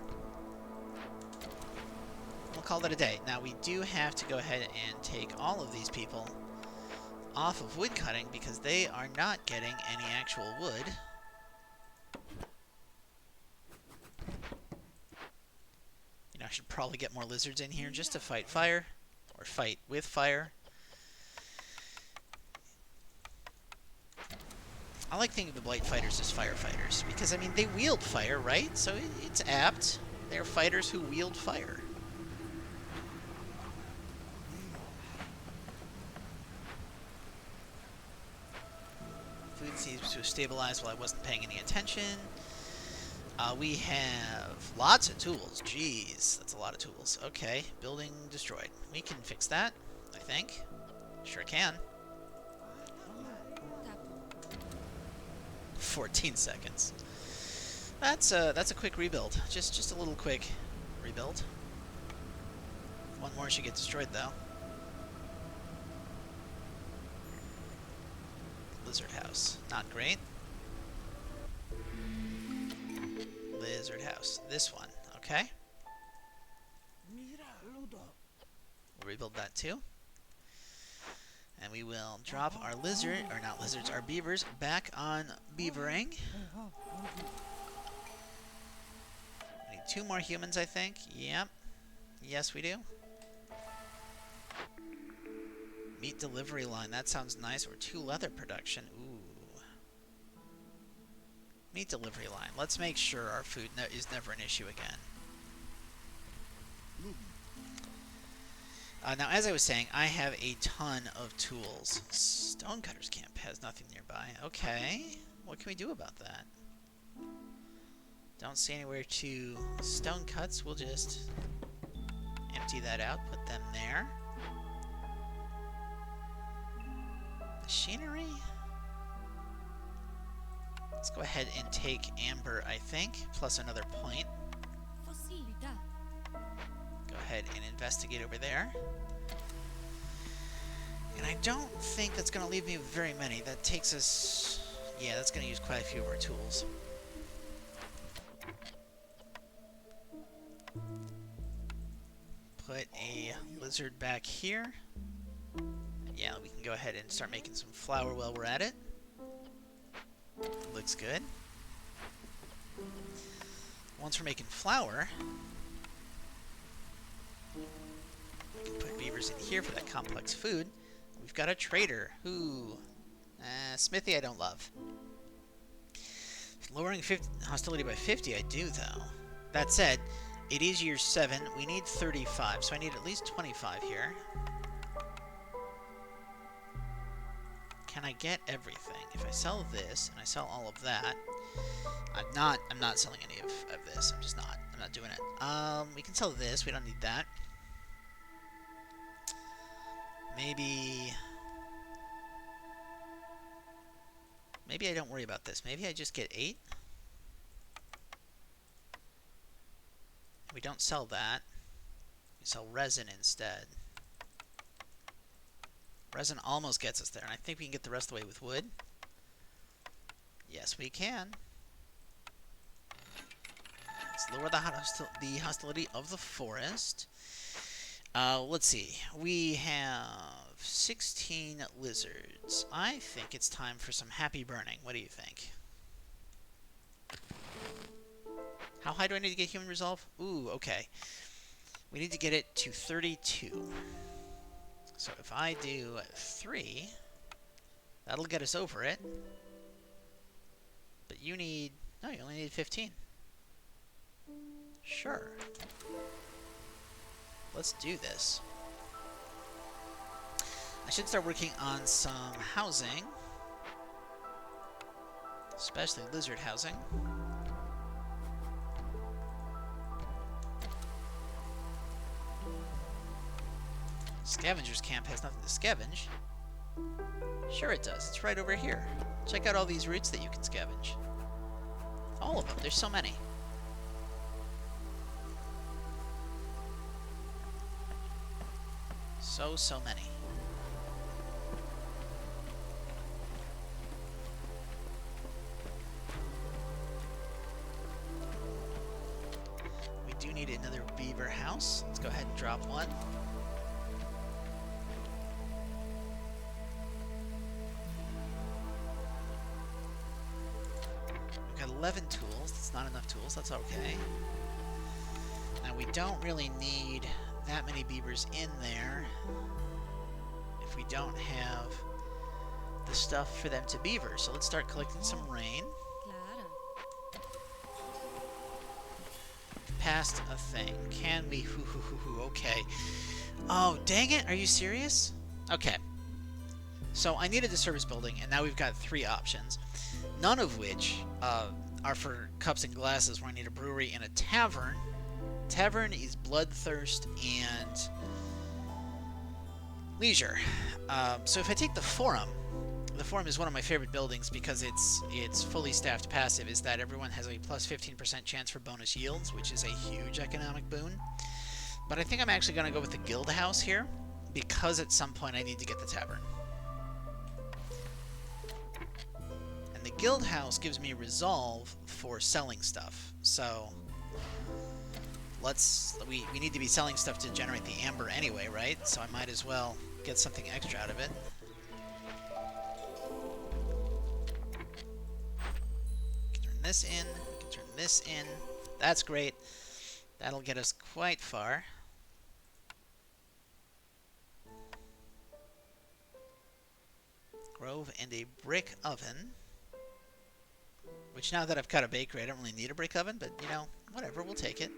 A: We'll call that a day. Now, we do have to go ahead and take all of these people off of wood cutting because they are not getting any actual wood. You know, I should probably get more lizards in here just to fight fire, or fight with fire. I like thinking of the Blight fighters as firefighters because, I mean, they wield fire, right? So it's apt. They're fighters who wield fire. Food seems to have stabilized while I wasn't paying any attention. We have lots of tools. Jeez, that's a lot of tools. Okay, building destroyed. We can fix that, I think. Sure can. 14 seconds. That's a quick rebuild. Just a little quick rebuild. One more should get destroyed though. Lizard house. Not great. Lizard house. This one. Okay. We'll rebuild that too. And we will drop our lizard, or not lizards, our beavers back on beavering. We need 2 more humans, I think. Yep. Yes, we do. Meat delivery line. That sounds nice. Or 2 leather production. Ooh. Meat delivery line. Let's make sure our food is never an issue again. Now, as I was saying, I have a ton of tools. Stonecutter's camp has nothing nearby. Okay. What can we do about that? Don't see anywhere to stone cuts. We'll just empty that out. Put them there. Machinery? Let's go ahead and take amber, I think, plus another point. Go ahead and investigate over there. And I don't think that's going to leave me with very many. That takes us... Yeah, that's going to use quite a few of our tools. Put a lizard back here. Yeah, we can go ahead and start making some flour while we're at it. Looks good. Once we're making flour, we can put beavers in here for that complex food. We've got a trader. Ooh. Smithy I don't love. Lowering hostility by 50 I do, though. That said, it is year 7. We need 35, so I need at least 25 here. Can I get everything? If I sell this and I sell all of that, I'm not selling any of this. I'm not doing it. We can sell this. We don't need that. Maybe I don't worry about this. Maybe I just get 8. We don't sell that. We sell resin instead. Resin almost gets us there, and I think we can get the rest of the way with wood. Yes, we can. Let's lower the hostility of the forest. Let's see. We have 16 lizards. I think it's time for some happy burning. What do you think? How high do I need to get human resolve? Ooh, okay. We need to get it to 32. So if I do 3, that'll get us over it. But you need... No, you only need 15. Sure. Let's do this. I should start working on some housing. Especially lizard housing. Scavenger's camp has nothing to scavenge. Sure it does. It's right over here. Check out all these roots that you can scavenge. All of them. There's so many. So many. We do need another beaver house. Let's go ahead and drop one. We've got 11 tools. That's not enough tools. That's okay. And we don't really need that many beavers in there if we don't have the stuff for them to beaver. So let's start collecting some rain. Past a thing. Can we? Okay. Oh, dang it. Are you serious? Okay. So I needed a service building, and now we've got 3 options, none of which are for cups and glasses, where I need a brewery and a tavern. Tavern is Bloodthirst and Leisure. So if I take the Forum is one of my favorite buildings because it's fully staffed passive, is that everyone has a plus 15% chance for bonus yields, which is a huge economic boon. But I think I'm actually going to go with the Guild House here, because at some point I need to get the Tavern. And the Guild House gives me resolve for selling stuff, so we need to be selling stuff to generate the amber anyway, right? So I might as well get something extra out of it. We can turn this in, we can turn this in. That's great. That'll get us quite far. Grove and a brick oven. Which, now that I've got a bakery, I don't really need a brick oven, but, you know, whatever, we'll take it.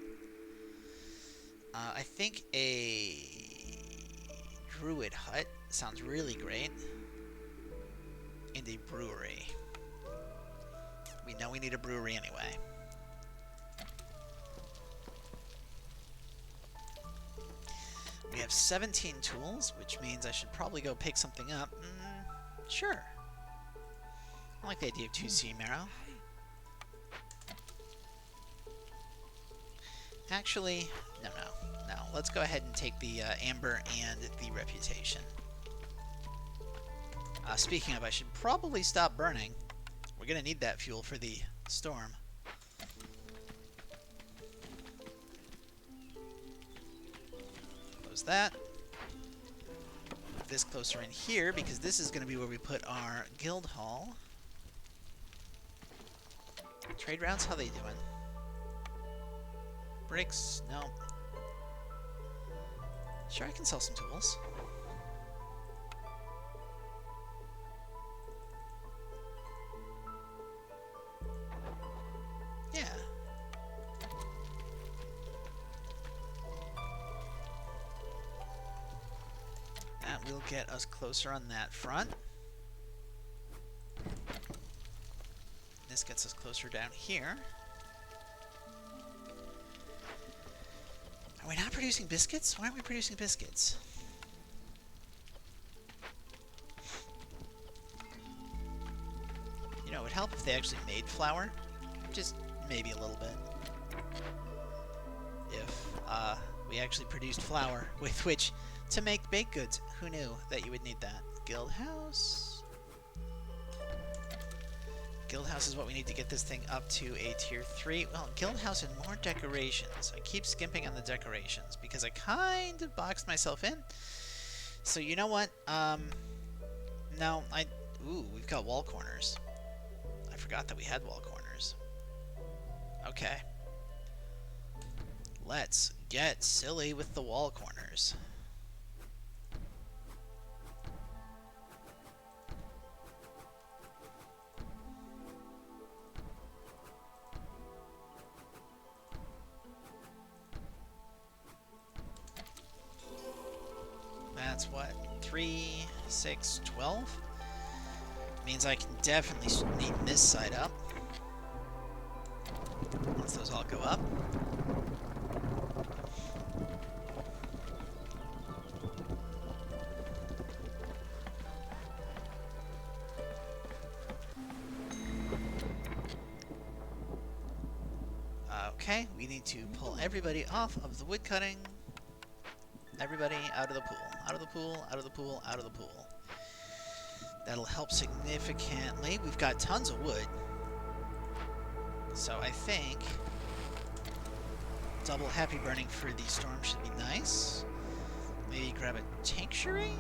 A: I think a druid hut sounds really great. And a brewery. We know we need a brewery anyway. We have 17 tools, which means I should probably go pick something up. Sure. I like the idea of 2 sea marrow. Actually, no. Let's go ahead and take the amber and the reputation. Speaking of, I should probably stop burning. We're going to need that fuel for the storm. Close that. Move this closer in here, because this is going to be where we put our guild hall. Trade routes, how they doing? Bricks? No. Sure, I can sell some tools. Yeah. That will get us closer on that front. This gets us closer down here. Are we not producing biscuits? Why aren't we producing biscuits? You know, it would help if they actually made flour. Just maybe a little bit. If we actually produced flour with which to make baked goods. Who knew that you would need that? Guild House. Guild House is what we need to get this thing up to a tier 3. Well, Guild House and more decorations. I keep skimping on the decorations because I kind of boxed myself in. So you know what? No, ooh, we've got wall corners. I forgot that we had wall corners. Okay. Let's get silly with the wall corners. That's what? 3, 6, 12? Means I can definitely neaten this side up. Once those all go up. Okay, we need to pull everybody off of the wood cutting. Everybody out of the pool. Out of the pool, out of the pool, out of the pool. That'll help significantly. We've got tons of wood. So I think double happy burning for the storm should be nice. Maybe grab a tinctuary?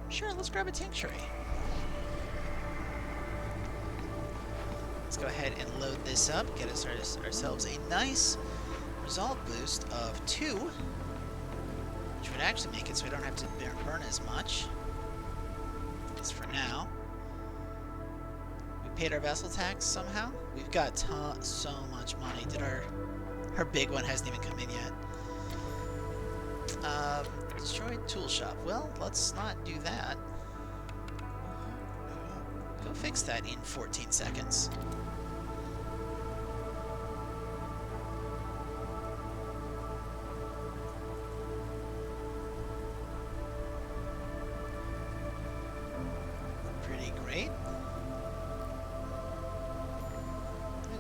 A: Sure, let's grab a tinctuary. Let's go ahead and load this up. Get us ourselves a nice resolve boost of 2. Which would actually make it so we don't have to burn as much. At least for now. We paid our vassal tax somehow. We've got so much money. Our big one hasn't even come in yet. Destroyed tool shop. Well, let's not do that. fix that in 14 seconds. Pretty great.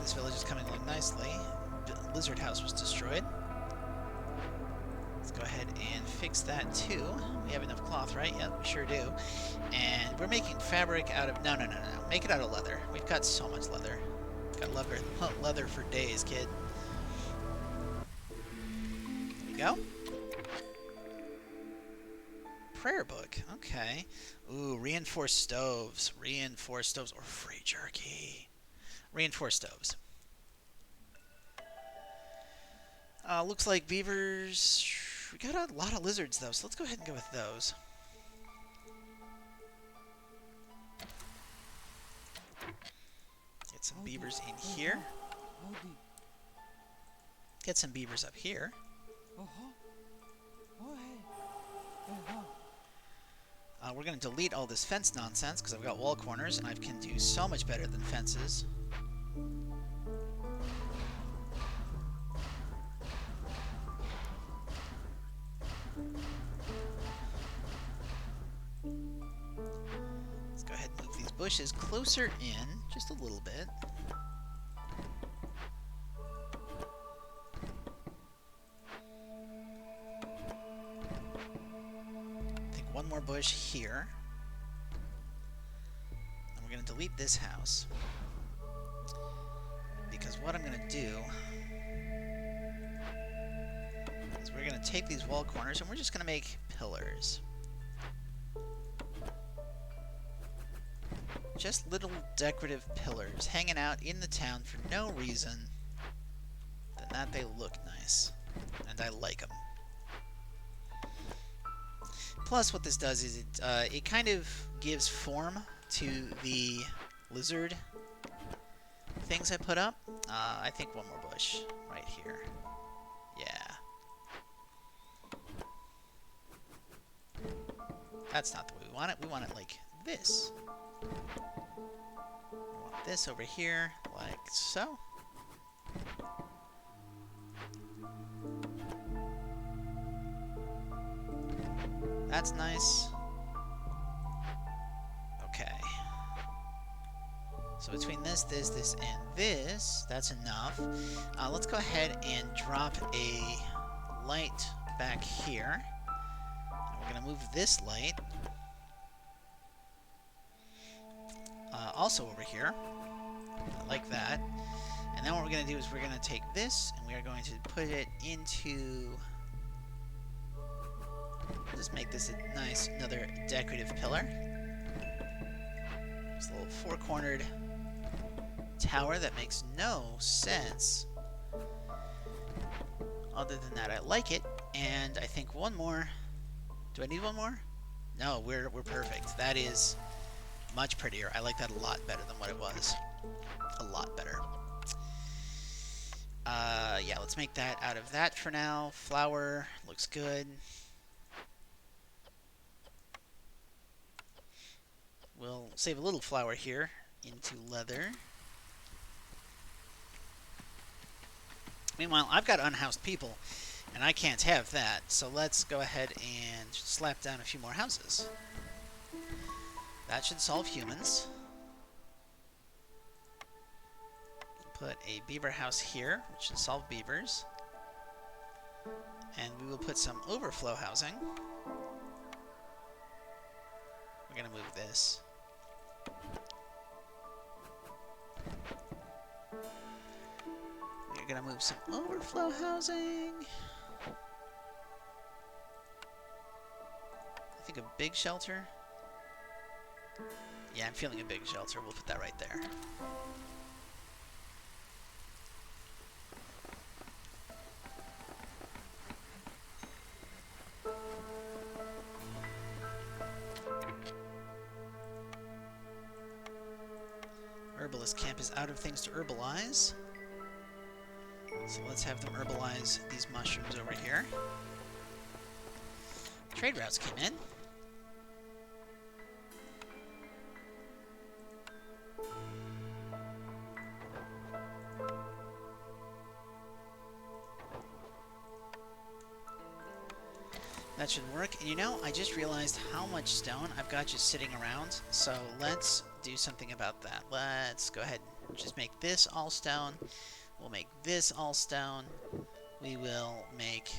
A: This village is coming along nicely. The lizard house was destroyed. Let's go ahead and fix that too. We have enough cloth, right? Yep, we sure do. And we're making fabric out of... No. Make it out of leather. We've got so much leather. We've got leather for days, kid. There we go. Prayer book. Okay. Ooh, reinforced stoves. Reinforced stoves or free jerky. Reinforced stoves. Looks like beavers... We got a lot of lizards, though, so let's go ahead and go with those. Get some beavers in here. Get some beavers up here. We're going to delete all this fence nonsense, because I've got wall corners, and I can do so much better than fences. Let's go ahead and move these bushes closer in, just a little bit. I think one more bush here. And we're going to delete this house. Because what I'm going to do is we're going to take these wall corners and we're just going to make pillars. Just little decorative pillars hanging out in the town for no reason than that they look nice. And I like them. Plus, what this does is it kind of gives form to the lizard things I put up. I think one more bush right here. Yeah. That's not the way we want it. We want it like this. We want this over here, like so. That's nice. Okay. So between this, and this, that's enough. Let's go ahead and drop a light back here. And we're going to move this light also over here, like that. And then what we're going to do is we're going to take this and we are going to put it into... Just make this a nice, another decorative pillar. It's a little four-cornered tower that makes no sense. Other than that, I like it. And I think one more. Do I need one more? No, we're perfect. That is much prettier. I like that a lot better than what it was. A lot better. Yeah, let's make that out of that for now. Flower looks good. We'll save a little flour here into leather. Meanwhile, I've got unhoused people, and I can't have that. So let's go ahead and slap down a few more houses. That should solve humans. Put a beaver house here, which should solve beavers. And we will put some overflow housing. We're going to move this. We're going to move some overflow housing. I think a big shelter. Yeah, I'm feeling a big shelter. We'll put that right there. Herbalist camp is out of things to herbalize. So let's have them herbalize these mushrooms over here. Trade routes came in. That should work. And you know, I just realized how much stone I've got just sitting around. So let's do something about that. Let's go ahead and just make this all stone. We'll make this all stone. We will make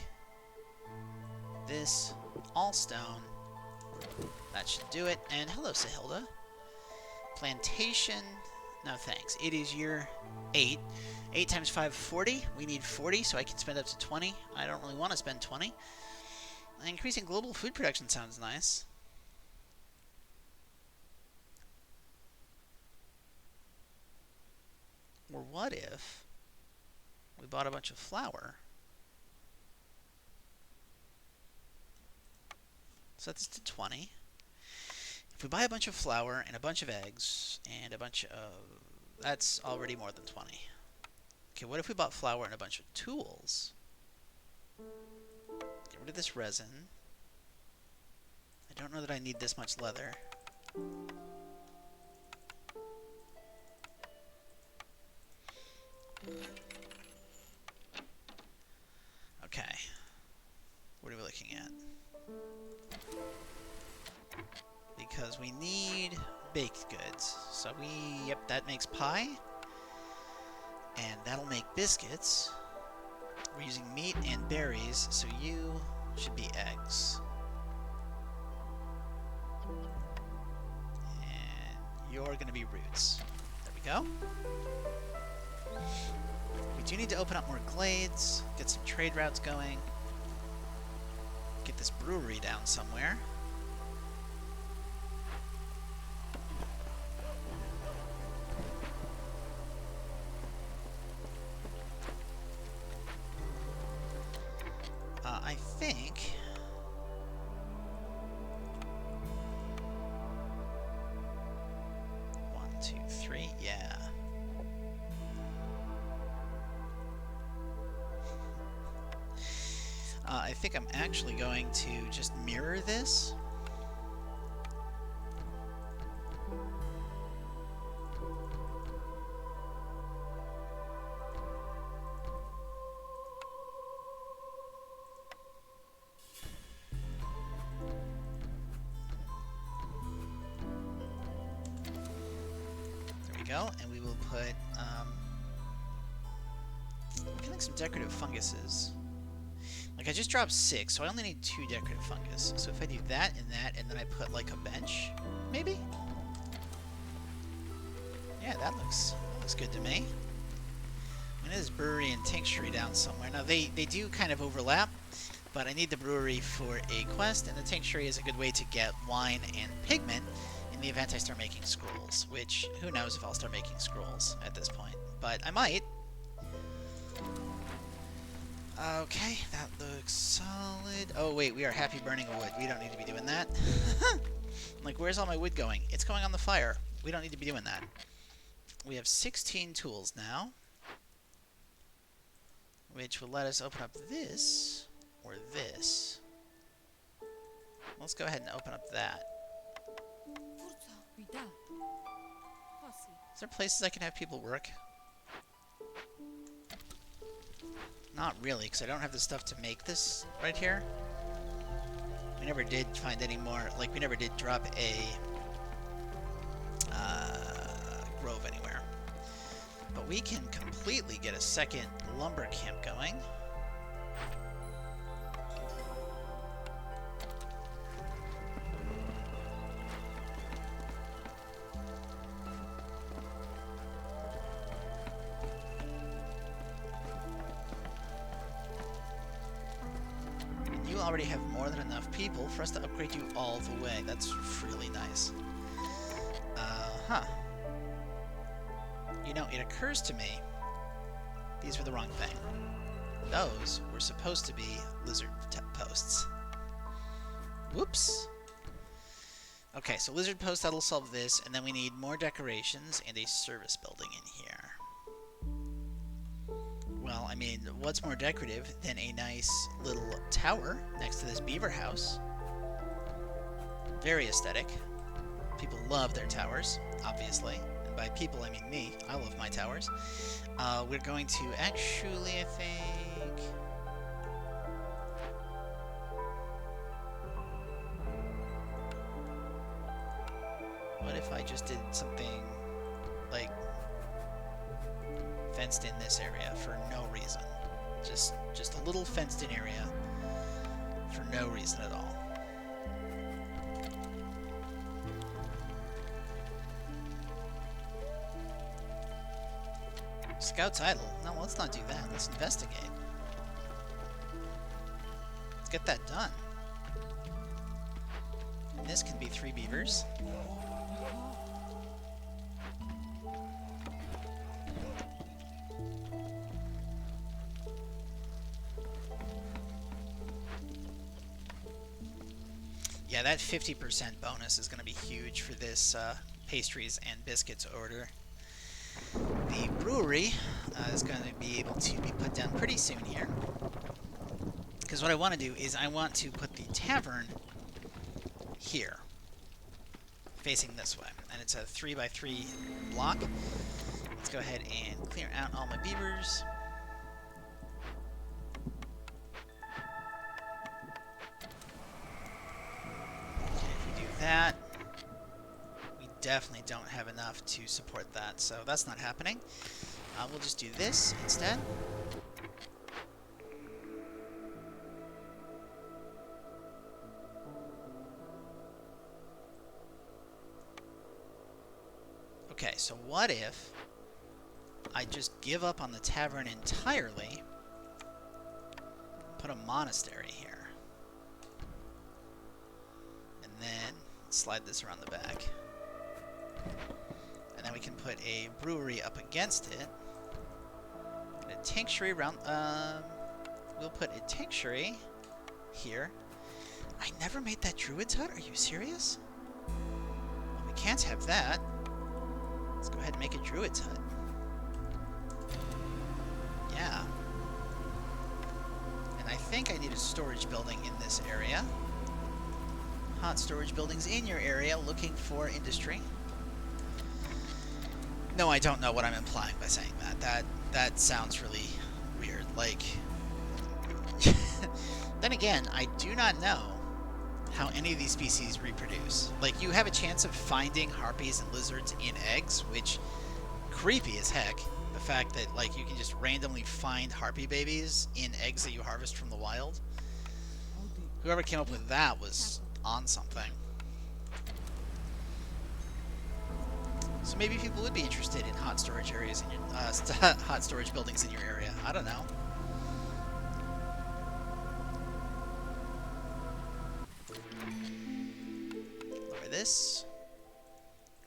A: this all stone. That should do it. And hello, Sahilda. Plantation. No thanks. It is year 8. 8 times 5, 40. We need 40, so I can spend up to 20. I don't really want to spend 20. Increasing global food production sounds nice. Or what if we bought a bunch of flour? Set this to 20. If we buy a bunch of flour and a bunch of eggs and a bunch of... That's already more than 20. Okay, what if we bought flour and a bunch of tools? Get rid of this resin. I don't know that I need this much leather. Okay. What are we looking at? Because we need baked goods. So yep, that makes pie. And that'll make biscuits. We're using meat and berries, so you should be eggs. And you're going to be roots. There we go. We do need to open up more glades, get some trade routes going, get this brewery down somewhere. I think... One, two, three, yeah. I think I'm actually going to just mirror this. Go, and we will put I'm getting some decorative funguses. Like I just dropped 6, so I only need 2 decorative fungus. So if I do that, and then I put like a bench, maybe? Yeah, that looks good to me. I know there's brewery and tinctury down somewhere. Now they do kind of overlap, but I need the brewery for a quest, and the tinctury is a good way to get wine and pigment in the event I start making scrolls, which, who knows if I'll start making scrolls at this point, but I might. Okay, that looks solid. Oh wait, we are happy burning wood. We don't need to be doing that. Like, where's all my wood going? It's going on the fire. We don't need to be doing that. We have 16 tools now, which will let us open up this, or this. Let's go ahead and open up that. Is there places I can have people work? Not really, because I don't have the stuff to make this right here. We never did find any more, like we never did drop a grove anywhere. But we can completely get a second lumber camp going. Already have more than enough people for us to upgrade you all the way. That's really nice. You know, it occurs to me these were the wrong thing. Those were supposed to be lizard posts. Whoops. Okay, so lizard post, that'll solve this, and then we need more decorations and a service building in here. Well, I mean, what's more decorative than a nice little tower next to this beaver house? Very aesthetic. People love their towers, obviously. And by people, I mean me. I love my towers. We're going to actually, I think... What if I just did something like fenced in this area for no reason? Just a little fenced in area for no reason at all. Scout's idle? No, let's not do that. Let's investigate. Let's get that done. And this can be 3 beavers. Yeah, that 50% bonus is going to be huge for this pastries and biscuits order. The brewery is going to be able to be put down pretty soon here. Because what I want to do is I want to put the tavern here, facing this way. And it's a 3x3 block. Let's go ahead and clear out all my beavers. Okay, if we do that, we definitely don't have enough to support that, so that's not happening. We'll just do this instead. Okay, so what if I just give up on the tavern entirely, put a monastery here, and then slide this around the back. And then we can put a brewery up against it, and a tinctury around, we'll put a tinctury here. I never made that druid's hut, are you serious? Well, we can't have that. Let's go ahead and make a druid's hut. Yeah. And I think I need a storage building in this area. Hot storage buildings in your area, looking for industry. No, I don't know what I'm implying by saying that. That sounds really weird. Like, then again, I do not know how any of these species reproduce. Like, you have a chance of finding harpies and lizards in eggs, which, creepy as heck. The fact that, like, you can just randomly find harpy babies in eggs that you harvest from the wild. Whoever came up with that was on something. So maybe people would be interested in hot storage areas in your, hot storage buildings in your area. I don't know. Lower this.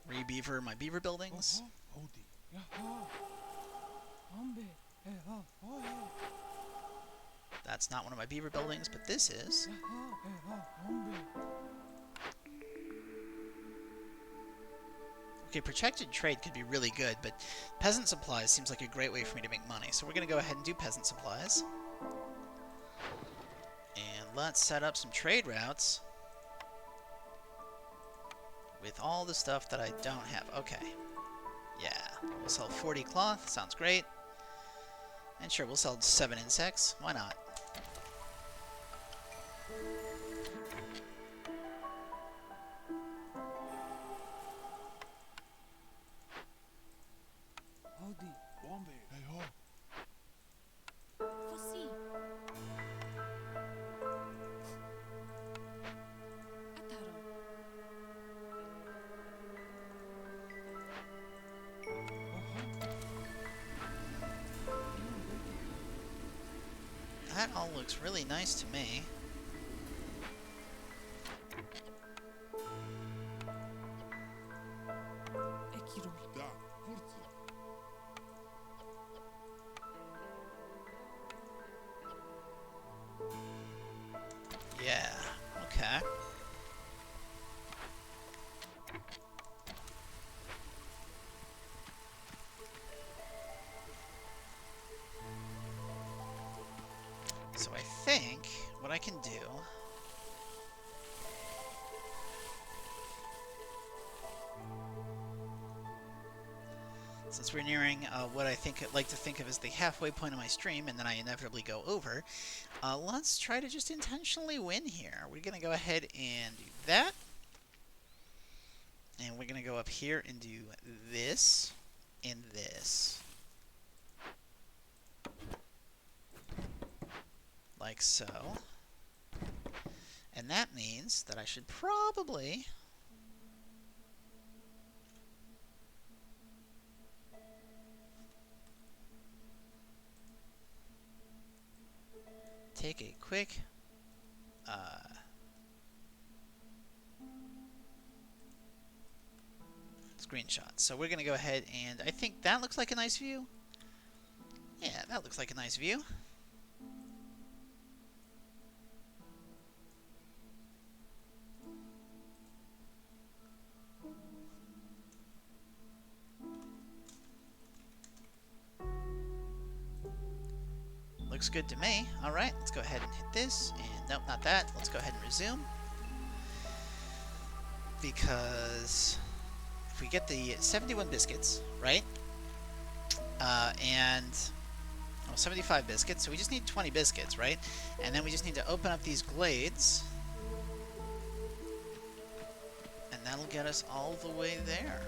A: Re-beaver my beaver buildings. That's not one of my beaver buildings, but this is. Okay, protected trade could be really good, but peasant supplies seems like a great way for me to make money. So we're going to go ahead and do peasant supplies. And let's set up some trade routes with all the stuff that I don't have. Okay. Yeah, we'll sell 40 cloth. Sounds great. And sure, we'll sell 7 insects. Why not? That all looks really nice to me. Yeah, okay. So I think what I can do since we're nearing what I like to think of as the halfway point of my stream, and then I inevitably go over, let's try to just intentionally win here. We're going to go ahead and do that. And we're going to go up here and do this and this. Like so. And that means that I should probably take a quick screenshot. So we're going to go ahead and I think that looks like a nice view. Yeah, that looks like a nice view. Looks good to me. Alright, let's go ahead and hit this. And nope, not that. Let's go ahead and resume. Because if we get the 71 biscuits, right? And 75 biscuits, so we just need 20 biscuits, right? And then we just need to open up these glades. And that'll get us all the way there.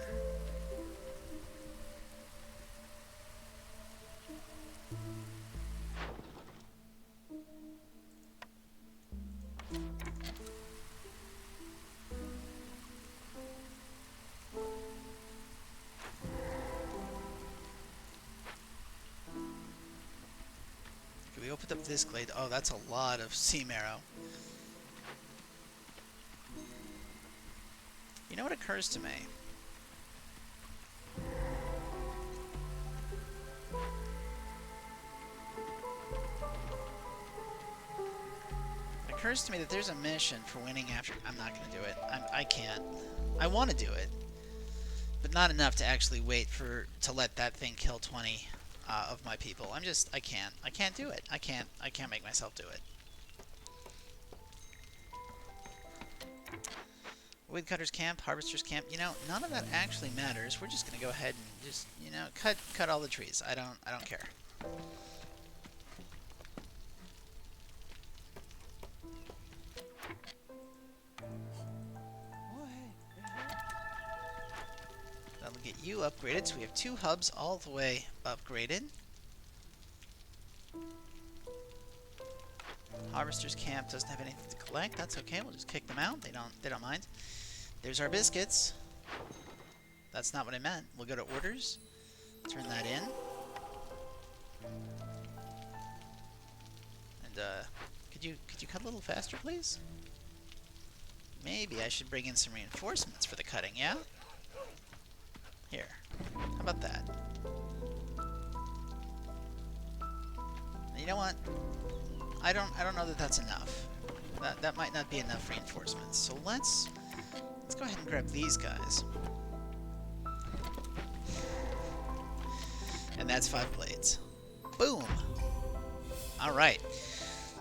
A: We opened up this glade. Oh, that's a lot of sea marrow. You know what occurs to me? It occurs to me that there's a mission for winning after... I'm not going to do it. I can't. I want to do it. But not enough to actually wait to let that thing kill 20 of my people. I can't. I can't do it. I can't make myself do it. Woodcutter's camp, harvester's camp. You know, none of that actually matters. We're just gonna go ahead and just, you know, cut all the trees. I don't care. That'll get you upgraded. So we have 2 hubs all the way upgraded. Harvester's camp doesn't have anything to collect. That's okay. We'll just kick them out. They don't mind. There's our biscuits. That's not what I meant. We'll go to orders. Turn that in. And could you cut a little faster, please? Maybe I should bring in some reinforcements for the cutting, yeah? Here. How about that? You know what? I don't know that that's enough. That might not be enough reinforcements. So let's go ahead and grab these guys. And that's 5 blades. Boom. All right.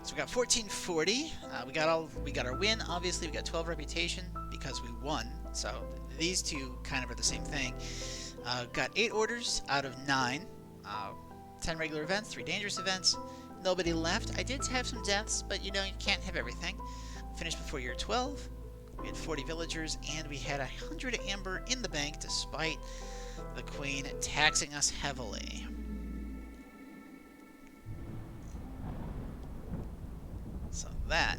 A: So we got 1440. We got our win. Obviously, we got 12 reputation because we won. So these two kind of are the same thing. Got 8 orders out of 9. 10 regular events, 3 dangerous events. Nobody left. I did have some deaths, but you know, you can't have everything. Finished before year 12. We had 40 villagers, and we had 100 amber in the bank despite the queen taxing us heavily. So that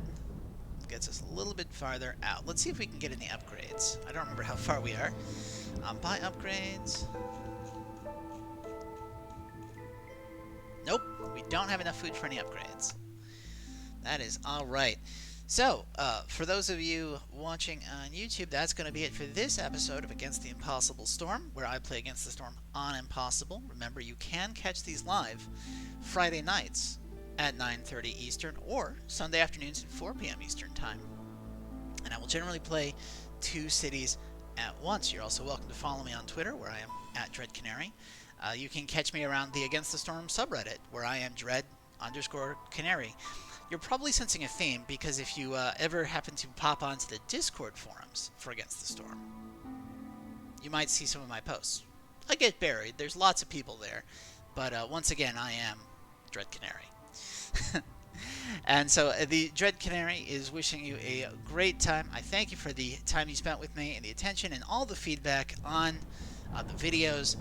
A: gets us a little bit farther out. Let's see if we can get any upgrades. I don't remember how far we are. Buy upgrades. Nope, we don't have enough food for any upgrades. That is alright. So, for those of you watching on YouTube, that's going to be it for this episode of Against the Impossible Storm, where I play Against the Storm on Impossible. Remember, you can catch these live Friday nights at 9:30 Eastern, or Sunday afternoons at 4 p.m. Eastern Time. And I will generally play 2 cities at once. You're also welcome to follow me on Twitter, where I am at DreadCanary. You can catch me around the Against the Storm subreddit, where I am Dread_Canary. You're probably sensing a theme, because if you ever happen to pop onto the Discord forums for Against the Storm, you might see some of my posts. I get buried. There's lots of people there. But once again, I am DreadCanary. And so the Dread Canary is wishing you a great time. I thank you for the time you spent with me and the attention and all the feedback on the videos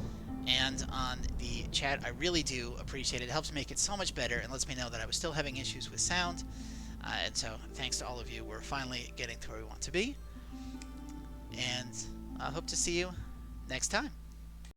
A: and on the chat. I really do appreciate it. It helps make it so much better and lets me know that I was still having issues with sound. And so thanks to all of you. We're finally getting to where we want to be. And I hope to see you next time.